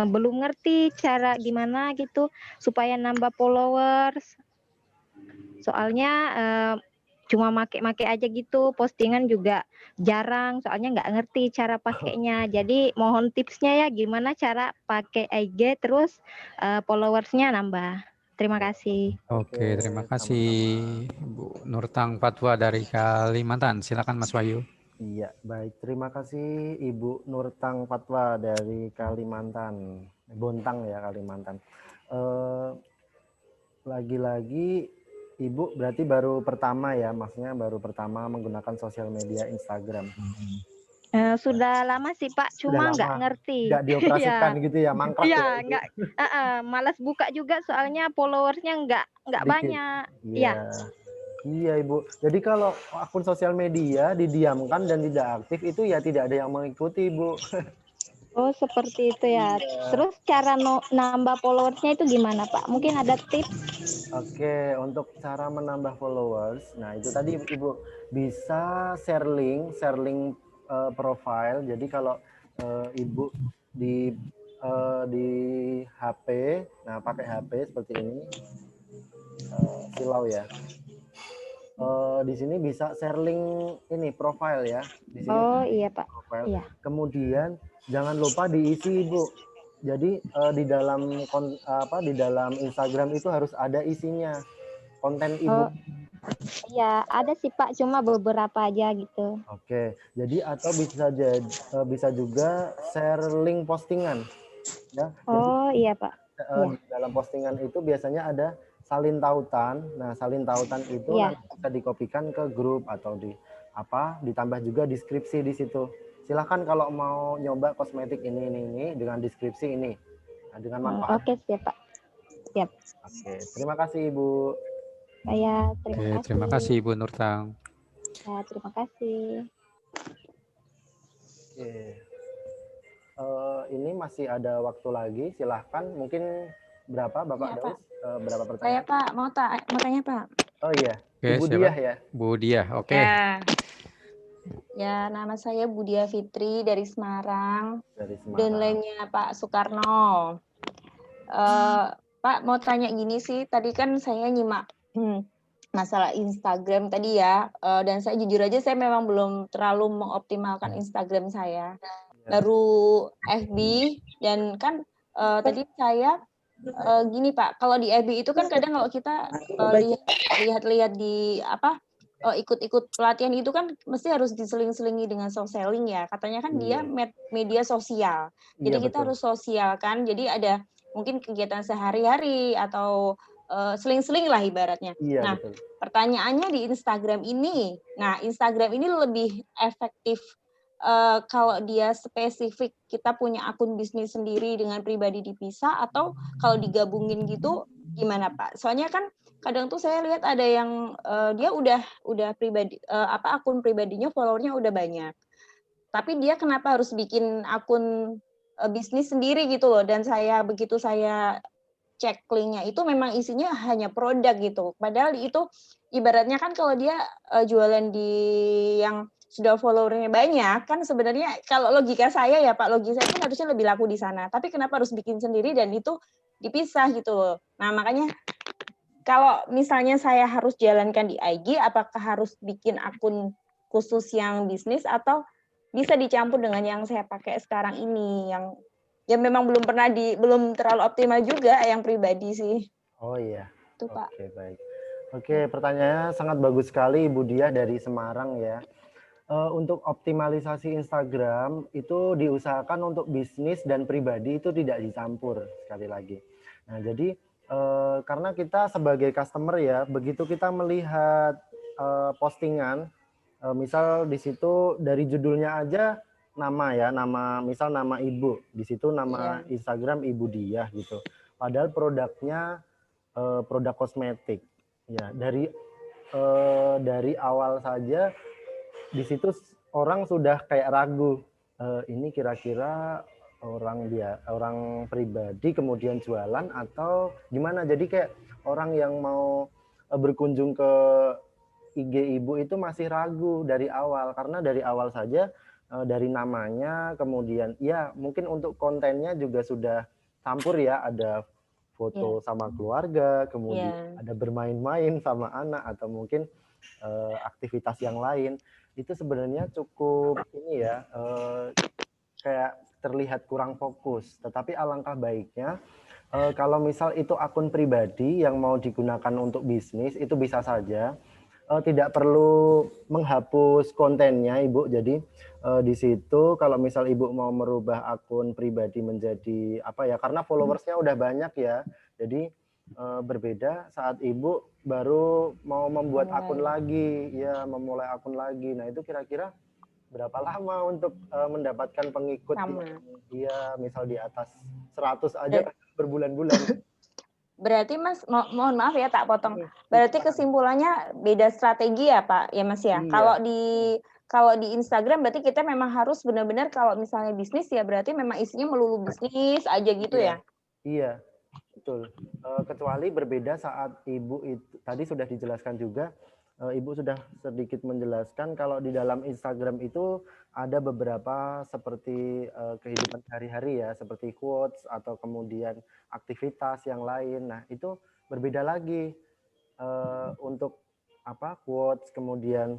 belum ngerti cara gimana gitu supaya nambah followers. Soalnya cuma make aja gitu, postingan juga jarang, soalnya nggak ngerti cara pakainya. Jadi mohon tipsnya ya gimana cara pakai IG terus followersnya nambah. Terima kasih. Oke, terima kasih Bu Nurtang Fatwa dari Kalimantan. Silakan Mas Wahyu. Iya, baik. Terima kasih Ibu Nurtang Fatwa dari Kalimantan. Bontang ya Kalimantan. Lagi-lagi Ibu berarti baru pertama ya, maksudnya baru pertama menggunakan sosial media Instagram. Sudah lama sih Pak, cuma nggak ngerti. Nggak dioperasikan gitu ya, mangkrak ya? Iya, nggak. Malas buka juga soalnya followersnya nggak banyak. Iya. Iya Ibu. Jadi kalau akun sosial media didiamkan dan tidak aktif itu ya tidak ada yang mengikuti Ibu. Oh seperti itu ya. Terus cara nambah followersnya itu gimana Pak? Mungkin ada tips? Oke, untuk cara menambah followers, nah itu tadi Ibu bisa share link profile. Jadi kalau Ibu di HP, nah pakai HP seperti ini, silau ya. Di sini bisa share link ini profile ya. Di sini iya Pak. Profile. Iya. Kemudian jangan lupa diisi Ibu. Jadi di dalam Instagram itu harus ada isinya konten Ibu. Iya ada sih Pak, cuma beberapa aja gitu. Oke, jadi atau bisa juga share link postingan. Ya. Jadi, iya Pak. Di dalam postingan itu biasanya ada salin tautan. Nah, salin tautan itu nanti bisa dikopikan ke grup atau ditambah juga deskripsi di situ. Silahkan kalau mau nyoba kosmetik ini dengan deskripsi ini. dengan manfaat. Oke, siap Pak. Siap. Oke, terima kasih Ibu. Saya terima Oke, kasih. terima kasih Ibu Nurtang. Ya, terima kasih. Oke. Ini masih ada waktu lagi, silahkan. Mungkin berapa Bapak Ya, Daus? Berapa Saya pertanyaan? Pak mau tanya Pak. Oh iya, Oke, Ibu siapa? Diah ya. Bu Diah, oke. Ya, nama saya Budia Fitri dari Semarang. Dari Dan Semarang. lainnya Pak Soekarno. Pak mau tanya gini sih, tadi kan saya nyimak masalah Instagram tadi ya, dan saya jujur aja saya memang belum terlalu mengoptimalkan Instagram saya. Baru FB dan kan tadi saya gini Pak, kalau di FB itu kan kadang kalau kita lihat-lihat di ikut-ikut pelatihan itu kan mesti harus diseling-selingi dengan soft selling ya. Katanya kan dia media sosial. Jadi Iya, kita betul. harus sosial kan. Jadi ada mungkin kegiatan sehari-hari atau seling-seling lah ibaratnya. Iya, Nah, betul. pertanyaannya di Instagram ini. Nah, Instagram ini lebih efektif kalau dia spesifik kita punya akun bisnis sendiri dengan pribadi dipisah, atau kalau digabungin gitu gimana Pak? Soalnya kan kadang tuh saya lihat ada yang dia udah pribadi akun pribadinya followernya udah banyak. Tapi dia kenapa harus bikin akun bisnis sendiri gitu loh, dan begitu saya cek linknya itu memang isinya hanya produk gitu. Padahal itu ibaratnya kan kalau dia jualan di yang sudah followernya banyak, kan sebenarnya kalau logika saya ya Pak, logika saya kan harusnya lebih laku di sana. Tapi kenapa harus bikin sendiri dan itu dipisah gitu loh. Nah, makanya kalau misalnya saya harus jalankan di IG, apakah harus bikin akun khusus yang bisnis atau bisa dicampur dengan yang saya pakai sekarang ini yang memang belum terlalu optimal juga yang pribadi sih. Oh iya. Itu Pak. Oke, baik. Oke, pertanyaannya sangat bagus sekali Ibu Diah dari Semarang ya. Untuk optimalisasi Instagram itu diusahakan untuk bisnis dan pribadi itu tidak dicampur sekali lagi. Nah, jadi karena kita sebagai customer ya, begitu kita melihat postingan, misal di situ dari judulnya aja nama ya, misal nama ibu, di situ nama Instagram Ibu Diah gitu. Padahal produknya produk kosmetik. Ya, dari awal saja di situ orang sudah kayak ragu, ini kira-kira orang pribadi kemudian jualan atau gimana. Jadi kayak orang yang mau berkunjung ke IG ibu itu masih ragu dari awal, karena dari awal saja dari namanya, kemudian ya mungkin untuk kontennya juga sudah campur ya, ada foto sama keluarga, kemudian ada bermain-main sama anak, atau mungkin aktivitas yang lain. Itu sebenarnya cukup ini ya, kayak terlihat kurang fokus. Tetapi alangkah baiknya kalau misal itu akun pribadi yang mau digunakan untuk bisnis, itu bisa saja tidak perlu menghapus kontennya Ibu. Jadi di situ kalau misal Ibu mau merubah akun pribadi menjadi apa ya, karena followersnya udah banyak ya, jadi berbeda saat Ibu baru mau membuat akun lagi, ya memulai akun lagi. Nah itu kira-kira berapa lama untuk mendapatkan pengikut yang dia misal di atas 100 aja berbulan-bulan. Berarti Mas, mohon maaf ya tak potong. Berarti kesimpulannya beda strategi ya Pak, ya Mas ya. Iya. Kalau di Instagram berarti kita memang harus benar-benar kalau misalnya bisnis ya berarti memang isinya melulu bisnis aja gitu ya. Iya. Betul. Kecuali berbeda saat Ibu itu tadi sudah dijelaskan juga, Ibu sudah sedikit menjelaskan kalau di dalam Instagram itu ada beberapa seperti kehidupan sehari-hari ya, seperti quotes atau kemudian aktivitas yang lain. Nah, itu berbeda lagi untuk quotes, kemudian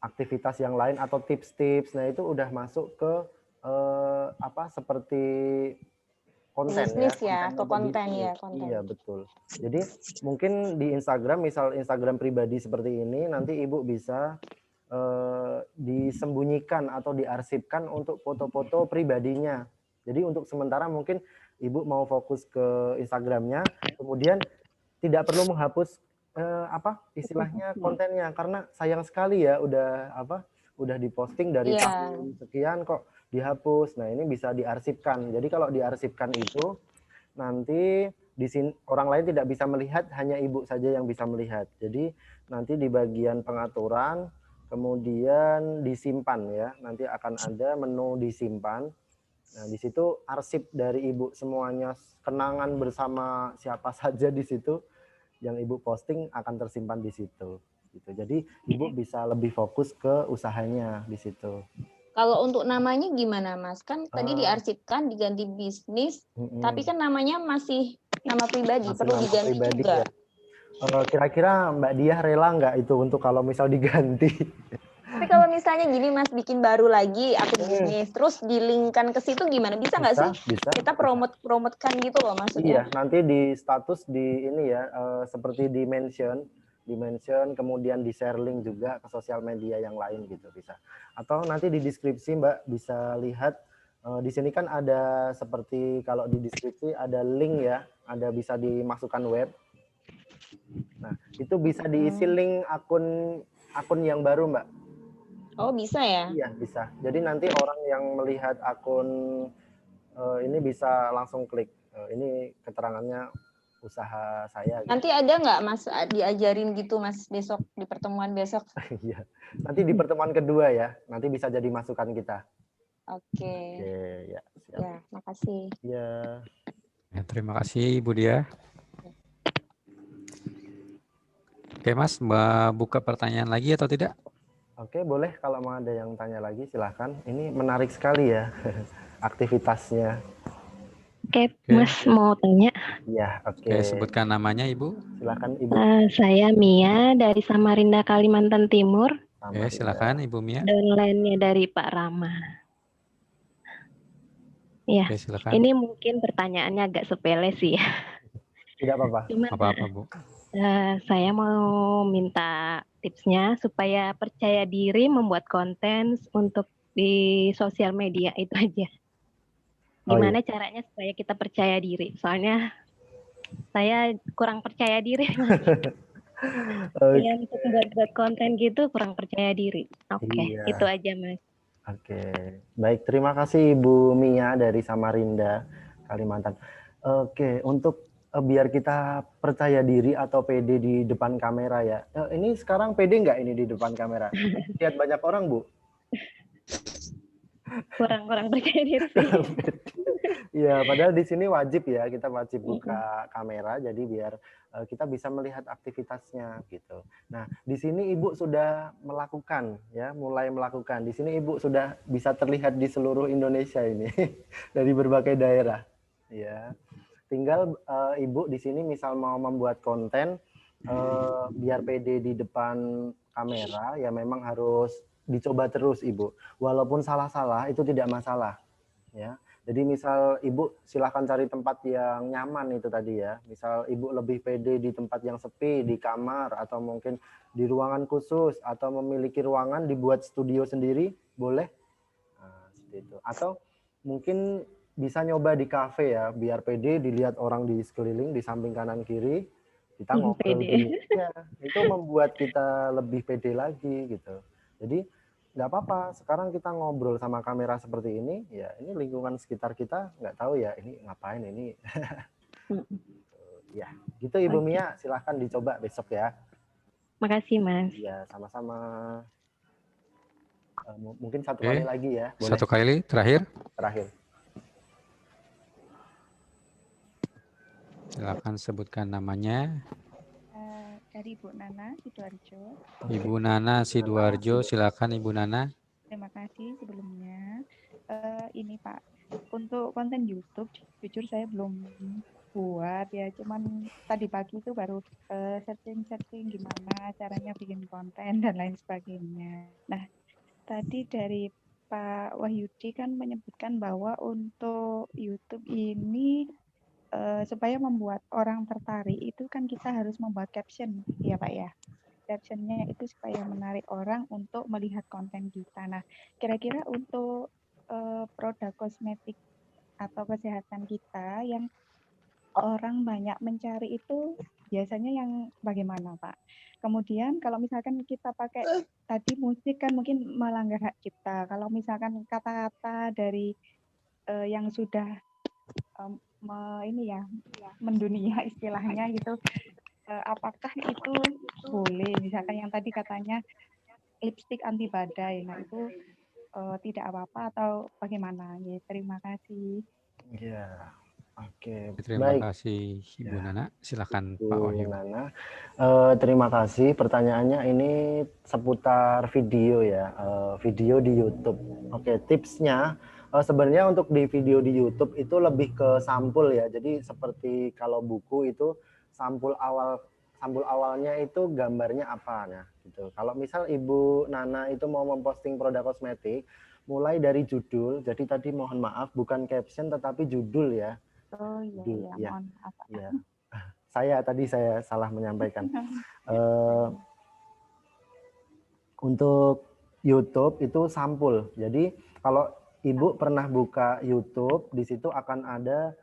aktivitas yang lain atau tips-tips. Nah, itu udah masuk ke seperti konten bisnis ya, konten ya, konten. Iya, betul. Jadi mungkin di Instagram, misal Instagram pribadi seperti ini, nanti Ibu bisa disembunyikan atau diarsipkan untuk foto-foto pribadinya. Jadi untuk sementara mungkin Ibu mau fokus ke Instagramnya, kemudian tidak perlu menghapus istilahnya kontennya, karena sayang sekali ya udah diposting dari tahun sekian kok dihapus. Nah, ini bisa diarsipkan. Jadi kalau diarsipkan itu nanti di sini orang lain tidak bisa melihat, hanya Ibu saja yang bisa melihat. Jadi nanti di bagian pengaturan, kemudian disimpan ya. Nanti akan ada menu disimpan. Nah, di situ arsip dari Ibu semuanya, kenangan bersama siapa saja di situ yang Ibu posting akan tersimpan di situ. Gitu. Jadi Ibu bisa lebih fokus ke usahanya di situ. Kalau untuk namanya gimana, Mas? Kan tadi diarsipkan, diganti bisnis, tapi kan namanya masih nama pribadi, Masih perlu nama diganti pribadi juga. ya. Kira-kira Mbak Diah rela nggak itu untuk kalau misal diganti? Tapi kalau misalnya gini, Mas, bikin baru lagi akun bisnis, terus di-link-kan ke situ gimana? Bisa nggak sih? Bisa. Kita promote-kan gitu loh maksudnya. Iya, nanti di status di ini ya, seperti di mention, kemudian di share link juga ke sosial media yang lain gitu bisa. Atau nanti di deskripsi Mbak bisa lihat di sini kan ada seperti kalau di deskripsi ada link ya, ada bisa dimasukkan web. Nah, itu bisa diisi link akun yang baru Mbak. Oh, bisa ya? Iya, bisa. Jadi nanti orang yang melihat akun ini bisa langsung klik. Ini keterangannya usaha saya. Nanti ada nggak Mas diajarin gitu Mas besok di pertemuan besok? Iya. Nanti di pertemuan kedua ya. Nanti bisa jadi masukan kita. Oke. Oke, ya. Siap. Ya, makasih. Ya. Ya, terima kasih Bu Diah. Oke Mas, Mbak buka pertanyaan lagi atau tidak? Oke, boleh kalau mau ada yang tanya lagi silahkan. Ini menarik sekali ya aktivitasnya. Oke, Mas mau tanya. Ya, oke. Oke, sebutkan namanya Ibu. Silakan Ibu. Saya Mia dari Samarinda, Kalimantan Timur. Oke, silakan Ibu Mia. Downline-nya dari Pak Rama. Ya, Oke, silakan. ini mungkin pertanyaannya agak sepele sih ya. Tidak apa-apa. Apa-apa Bu. Saya mau minta tipsnya supaya percaya diri membuat konten untuk di sosial media itu aja. Gimana caranya supaya kita percaya diri? Soalnya saya kurang percaya diri. Yang untuk buat konten gitu kurang percaya diri. Oke, itu aja Mas. Oke, baik. Terima kasih Ibu Mia dari Samarinda, Kalimantan. Oke, untuk biar kita percaya diri atau pede di depan kamera ya. Ini sekarang pede nggak ini di depan kamera? Lihat banyak orang Bu. Kurang percaya diri sih. Ya, padahal di sini wajib ya, kita wajib buka kamera jadi biar kita bisa melihat aktivitasnya gitu. Nah, di sini Ibu sudah melakukan ya, mulai melakukan. Di sini Ibu sudah bisa terlihat di seluruh Indonesia ini dari berbagai daerah. Ya. Tinggal Ibu di sini misal mau membuat konten biar pede di depan kamera ya memang harus dicoba terus Ibu. Walaupun salah-salah itu tidak masalah ya. Jadi misal Ibu silahkan cari tempat yang nyaman itu tadi ya. Misal Ibu lebih pede di tempat yang sepi, di kamar atau mungkin di ruangan khusus atau memiliki ruangan dibuat studio sendiri, boleh. Nah, seperti itu. Atau mungkin bisa nyoba di kafe ya, biar pede dilihat orang di sekeliling, di samping kanan kiri, kita ngobrol dulu. Ya, itu membuat kita lebih pede lagi gitu. Jadi nggak apa-apa, sekarang kita ngobrol sama kamera seperti ini, ya ini lingkungan sekitar kita nggak tahu ya ini ngapain ini. Ya, gitu Ibu Mia, silahkan dicoba besok ya. Makasih Mas. Ya, sama-sama. Mungkin satu kali lagi ya. Boleh? Satu kali, terakhir. Terakhir. Silakan sebutkan namanya. Dari Ibu Nana Sidoarjo. Ibu Nana Sidoarjo, silakan Ibu Nana. Terima kasih sebelumnya. Ini Pak, untuk konten YouTube jujur saya belum buat ya, cuman tadi pagi itu baru searching gimana caranya bikin konten dan lain sebagainya. Nah, tadi dari Pak Wahyudi kan menyebutkan bahwa untuk YouTube ini supaya membuat orang tertarik itu kan kita harus membuat caption ya Pak ya. Captionnya itu supaya menarik orang untuk melihat konten kita. Nah, kira-kira untuk produk kosmetik atau kesehatan kita yang orang banyak mencari itu biasanya yang bagaimana Pak? Kemudian kalau misalkan kita pakai tadi musik kan mungkin melanggar hak cipta. Kalau misalkan kata-kata dari yang sudah ini ya mendunia istilahnya gitu. Apakah itu boleh? Misalkan yang tadi katanya lipstik anti badai, nah itu tidak apa-apa atau bagaimana? Ya, terima kasih. Ya, oke. Terima Baik, kasih Ibu Nana. Silakan Pak Bu Wahyu. Nana. Terima kasih. Pertanyaannya ini seputar video ya, video di YouTube. Oke, tipsnya sebenarnya untuk di video di YouTube itu lebih ke sampul ya. Jadi seperti kalau buku itu sampul awalnya itu gambarnya apa ya gitu. Kalau misal Ibu Nana itu mau memposting produk kosmetik, mulai dari judul. Jadi tadi mohon maaf bukan caption tetapi judul ya. Oh iya, Judul, iya, ya. mohon maaf. Ya. Saya salah menyampaikan. Untuk YouTube itu sampul. Jadi kalau Ibu pernah buka YouTube, di situ akan ada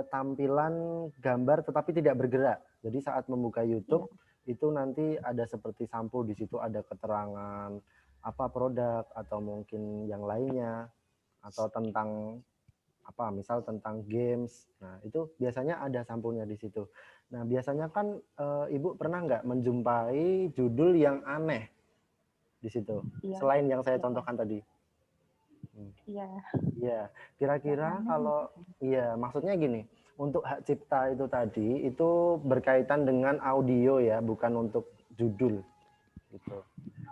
tampilan gambar tetapi tidak bergerak. Jadi saat membuka YouTube itu nanti ada seperti sampul, di situ ada keterangan apa produk atau mungkin yang lainnya atau tentang apa, misal tentang games. Nah, itu biasanya ada sampulnya di situ. Nah, biasanya kan Ibu pernah nggak menjumpai judul yang aneh di situ, Iya. selain yang saya contohkan tadi? Iya. Iya, kira-kira kalau iya maksudnya gini, untuk hak cipta itu tadi itu berkaitan dengan audio ya, bukan untuk judul gitu.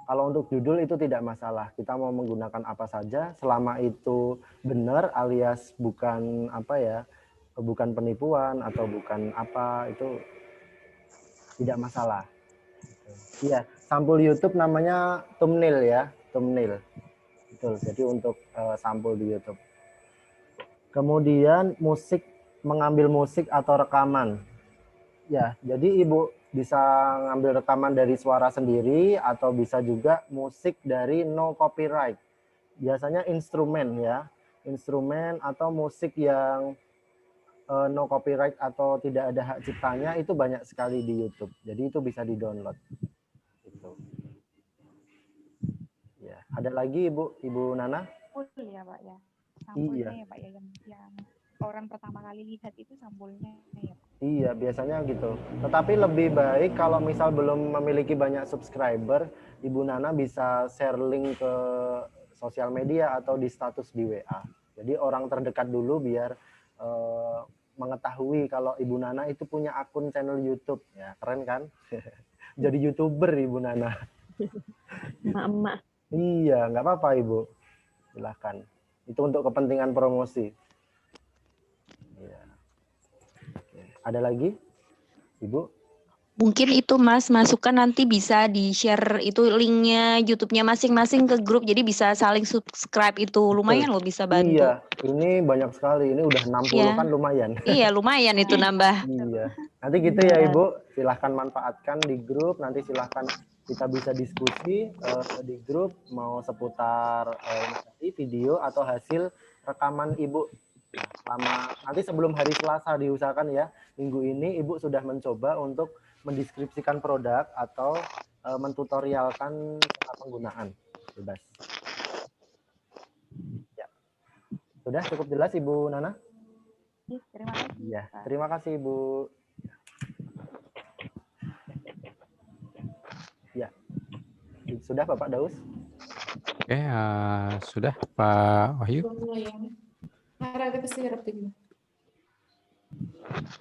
Kalau untuk judul itu tidak masalah, kita mau menggunakan apa saja selama itu benar alias bukan apa ya, bukan penipuan atau bukan apa, itu tidak masalah. Iya, sampul YouTube namanya thumbnail ya, thumbnail. Betul, jadi untuk sampul di YouTube. Kemudian musik, mengambil musik atau rekaman. Ya, jadi Ibu bisa ngambil rekaman dari suara sendiri atau bisa juga musik dari no copyright. Biasanya instrumen ya, instrumen atau musik yang no copyright atau tidak ada hak ciptanya itu banyak sekali di YouTube. Jadi itu bisa di-download. Gitu. Ya, ada lagi Ibu Nana? Sampul ya Pak ya. Sampulnya Iya. ya Pak ya yang orang pertama kali lihat itu sampulnya ya Pak. Iya, biasanya gitu. Tetapi lebih baik kalau misal belum memiliki banyak subscriber, Ibu Nana bisa share link ke sosial media atau di status di WA. Jadi orang terdekat dulu biar mengetahui kalau Ibu Nana itu punya akun channel YouTube. Ya, keren kan? Jadi YouTuber Ibu Nana. Emak-emak. Iya, nggak apa-apa Ibu. Silahkan. Itu untuk kepentingan promosi. Iya. Oke. Ada lagi, Ibu? Mungkin itu Mas, masukan nanti bisa di-share itu linknya YouTube-nya masing-masing ke grup, jadi bisa saling subscribe itu, lumayan loh bisa bantu. Iya, ini banyak sekali, ini udah 60 Iya. kan lumayan. Iya, lumayan itu nambah. Iya, nanti gitu ya Ibu, silahkan manfaatkan di grup, nanti silahkan kita bisa diskusi di grup, mau seputar video atau hasil rekaman Ibu. Selama nanti sebelum hari Selasa diusahakan ya, minggu ini Ibu sudah mencoba untuk mendeskripsikan produk atau mentutorialkan cara penggunaan. Bebas. Ya. Sudah cukup jelas Ibu Nana? Terima kasih. Iya, terima kasih Ibu. Ya. Sudah Bapak Daus? Oke, sudah Pak Wahyu.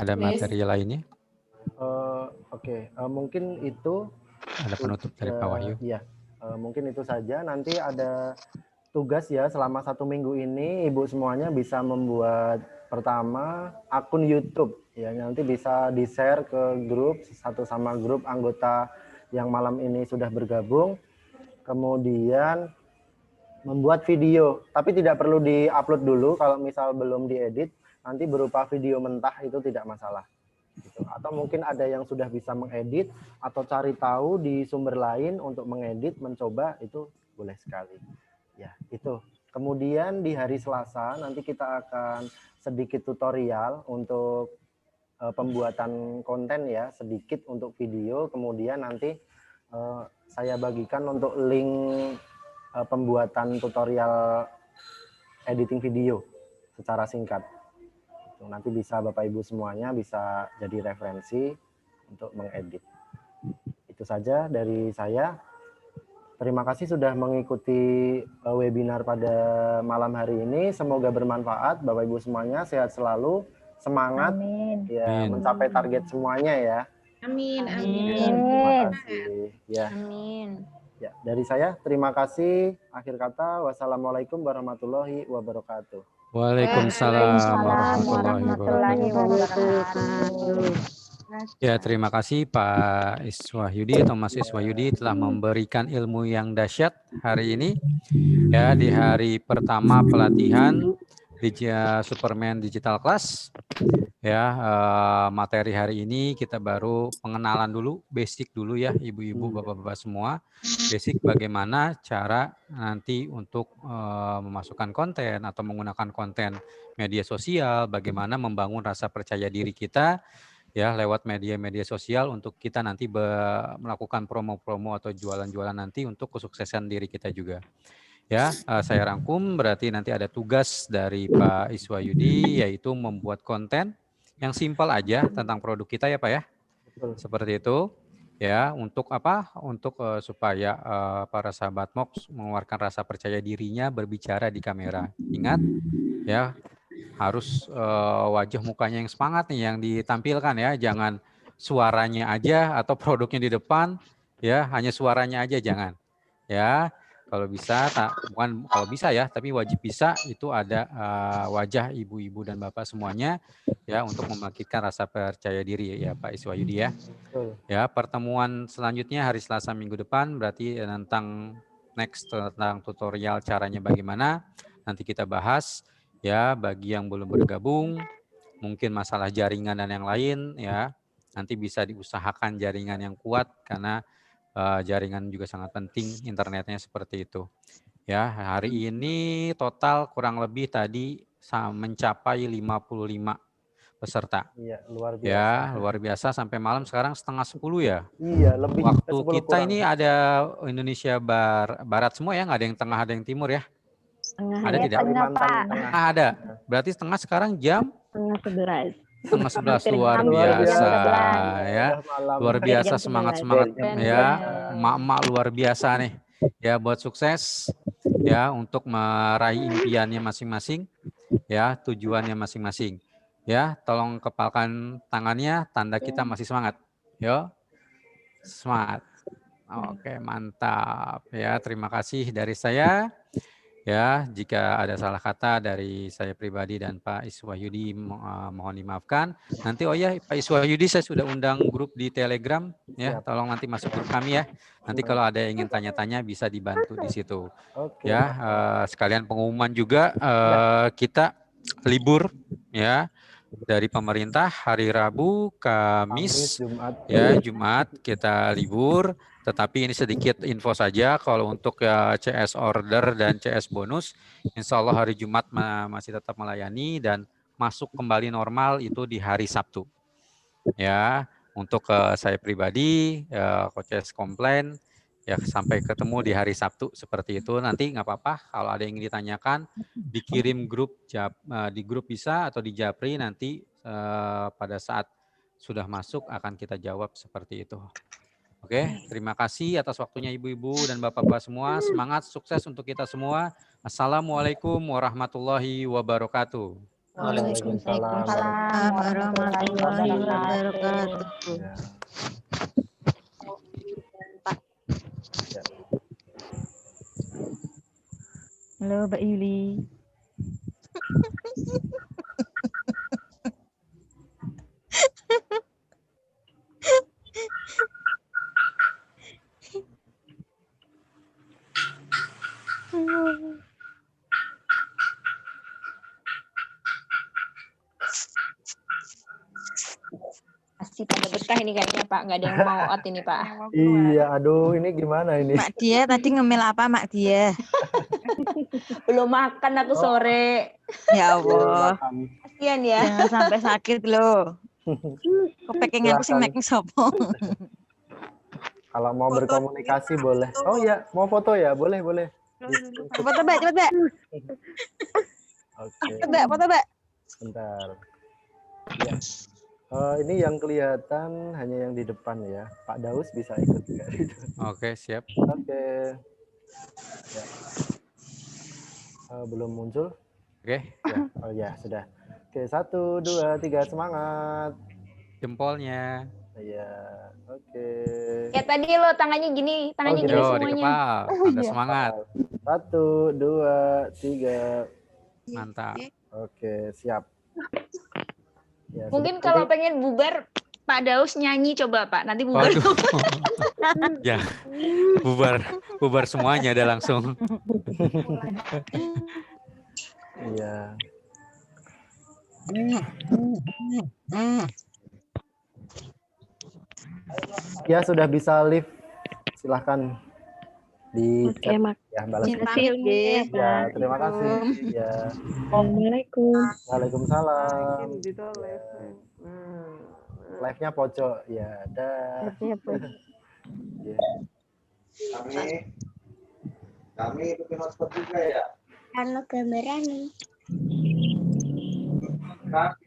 Ada materi lainnya? Oke, mungkin itu. Ada penutup dari Pak Wahyu? Iya, mungkin itu saja. Nanti ada tugas ya selama 1 minggu ini Ibu semuanya bisa membuat pertama akun YouTube ya, nanti bisa di-share ke grup satu sama grup anggota yang malam ini sudah bergabung. Kemudian membuat video, tapi tidak perlu di-upload dulu kalau misal belum diedit, nanti berupa video mentah itu tidak masalah. Gitu. Atau mungkin ada yang sudah bisa mengedit atau cari tahu di sumber lain untuk mengedit, mencoba, itu boleh sekali. Ya, itu. Kemudian di hari Selasa nanti kita akan sedikit tutorial untuk pembuatan konten ya, sedikit untuk video, kemudian nanti saya bagikan untuk link pembuatan tutorial editing video secara singkat. Nanti bisa Bapak Ibu semuanya bisa jadi referensi untuk mengedit. Itu saja dari saya. Terima kasih sudah mengikuti webinar pada malam hari ini. Semoga bermanfaat. Bapak Ibu semuanya sehat selalu, semangat ya mencapai target semuanya ya. Amin, Terima kasih. Ya. Amin. Ya, dari saya terima kasih. Akhir kata, wassalamualaikum warahmatullahi wabarakatuh. Waalaikumsalam warahmatullahi wabarakatuh. Ya, terima kasih Pak Iswahyudi atau Mas Iswahyudi telah memberikan ilmu yang dahsyat hari ini. Ya, di hari pertama pelatihan di Superman Digital Class. Ya, materi hari ini kita baru pengenalan dulu, basic dulu ya ibu-ibu, bapak-bapak semua. Basic bagaimana cara nanti untuk memasukkan konten atau menggunakan konten media sosial, bagaimana membangun rasa percaya diri kita ya lewat media-media sosial untuk kita nanti melakukan promo-promo atau jualan-jualan nanti untuk kesuksesan diri kita juga. Ya, saya rangkum berarti nanti ada tugas dari Pak Iswahyudi yaitu membuat konten yang simpel aja tentang produk kita ya Pak ya. Seperti itu. Ya, untuk apa? Untuk supaya para sahabat MOX mengeluarkan rasa percaya dirinya berbicara di kamera. Ingat ya, harus wajah mukanya yang semangat nih yang ditampilkan ya, jangan suaranya aja atau produknya di depan ya, hanya suaranya aja jangan. Ya, kalau bisa bukan kalau bisa ya, tapi wajib bisa itu ada wajah ibu-ibu dan bapak semuanya ya untuk membangkitkan rasa percaya diri ya Pak Iswahyudi ya. Ya, pertemuan selanjutnya hari Selasa minggu depan berarti tentang tentang tutorial caranya bagaimana nanti kita bahas ya bagi yang belum bergabung mungkin masalah jaringan dan yang lain ya nanti bisa diusahakan jaringan yang kuat karena jaringan juga sangat penting internetnya seperti itu ya. Hari ini total kurang lebih tadi mencapai 55 peserta. Iya, luar biasa. Ya, luar biasa sampai malam sekarang 9:30 ya. Iya, lebih. Waktu kita ini ada Indonesia Barat semua ya, nggak ada yang tengah, ada yang timur ya. Ada tidak? Ada. Berarti setengah sekarang jam? Setengah 11 luar biasa ya. Luar biasa semangat ya. Emak-emak luar biasa nih. Ya buat sukses ya untuk meraih impiannya masing-masing ya, tujuannya masing-masing. Ya, tolong kepalkan tangannya, tanda kita masih semangat. Yo. Semangat. Oke, mantap. Ya, terima kasih dari saya. Ya, jika ada salah kata dari saya pribadi dan Pak Iswahyudi mohon dimaafkan. Nanti oh ya Pak Iswahyudi saya sudah undang grup di Telegram ya, tolong nanti masuk grup kami ya. Nanti kalau ada yang ingin tanya-tanya bisa dibantu di situ. Ya, sekalian pengumuman juga kita libur ya dari pemerintah hari Rabu, Kamis, ya Jumat kita libur. Tetapi ini sedikit info saja kalau untuk CS order dan CS bonus, insya Allah hari Jumat masih tetap melayani dan masuk kembali normal itu di hari Sabtu. Ya, untuk saya pribadi, Coaches komplain, ya sampai ketemu di hari Sabtu seperti itu. Nanti nggak apa-apa kalau ada yang ingin ditanyakan, dikirim di grup bisa atau di Japri nanti pada saat sudah masuk akan kita jawab seperti itu. Oke, terima kasih atas waktunya ibu-ibu dan bapak-bapak semua. Semangat, sukses untuk kita semua. Assalamualaikum warahmatullahi wabarakatuh. Waalaikumsalam warahmatullahi wabarakatuh. Halo Mbak Yuli. Masih pada betah ini kayaknya Pak, nggak ada yang mau out ini Pak. Iya, aduh ini gimana ini? Mak Dia tadi ngemil apa Mak Dia? Belum makan aku sore. Ya Allah. Kasian ya. Jangan sampai sakit loh. Kepengen aku sih making sopo. Kalau mau berkomunikasi boleh. Oh ya, mau foto ya? Boleh, boleh. Foto Mbak, cepet Mbak. Oke. Mbak, foto Mbak. Bentar. Ya. Ini yang kelihatan hanya yang di depan ya. Pak Daus bisa ikut juga. Oke, siap. Oke. Ya. Belum muncul? Oke. Ya. Oh ya, sudah. Oke, 1, 2, 3, semangat. Jempolnya. Iya, oke. Ya tadi lo tangannya gini Oh, gini gitu. Yo, di semuanya. kepal. Tanda semangat. 1, 2, 3. Mantap. Oke, siap. Ya, Mungkin sudah, kalau nanti- pengen bubar Pak Daus nyanyi coba Pak, nanti bubar. Waduh. Ya, bubar semuanya ada langsung. Iya. Ya, sudah bisa live. Silahkan di Oke, chat ya, balas. Terima kasih ilmunya ya, Ya, Pak. terima kasih. Ya. Assalamualaikum. Waalaikumsalam. Live-nya pojok. Ya, dah. Live-nya pojok. Ya. Kami bikin hotspot juga ya. Anu gambaran nih. Kami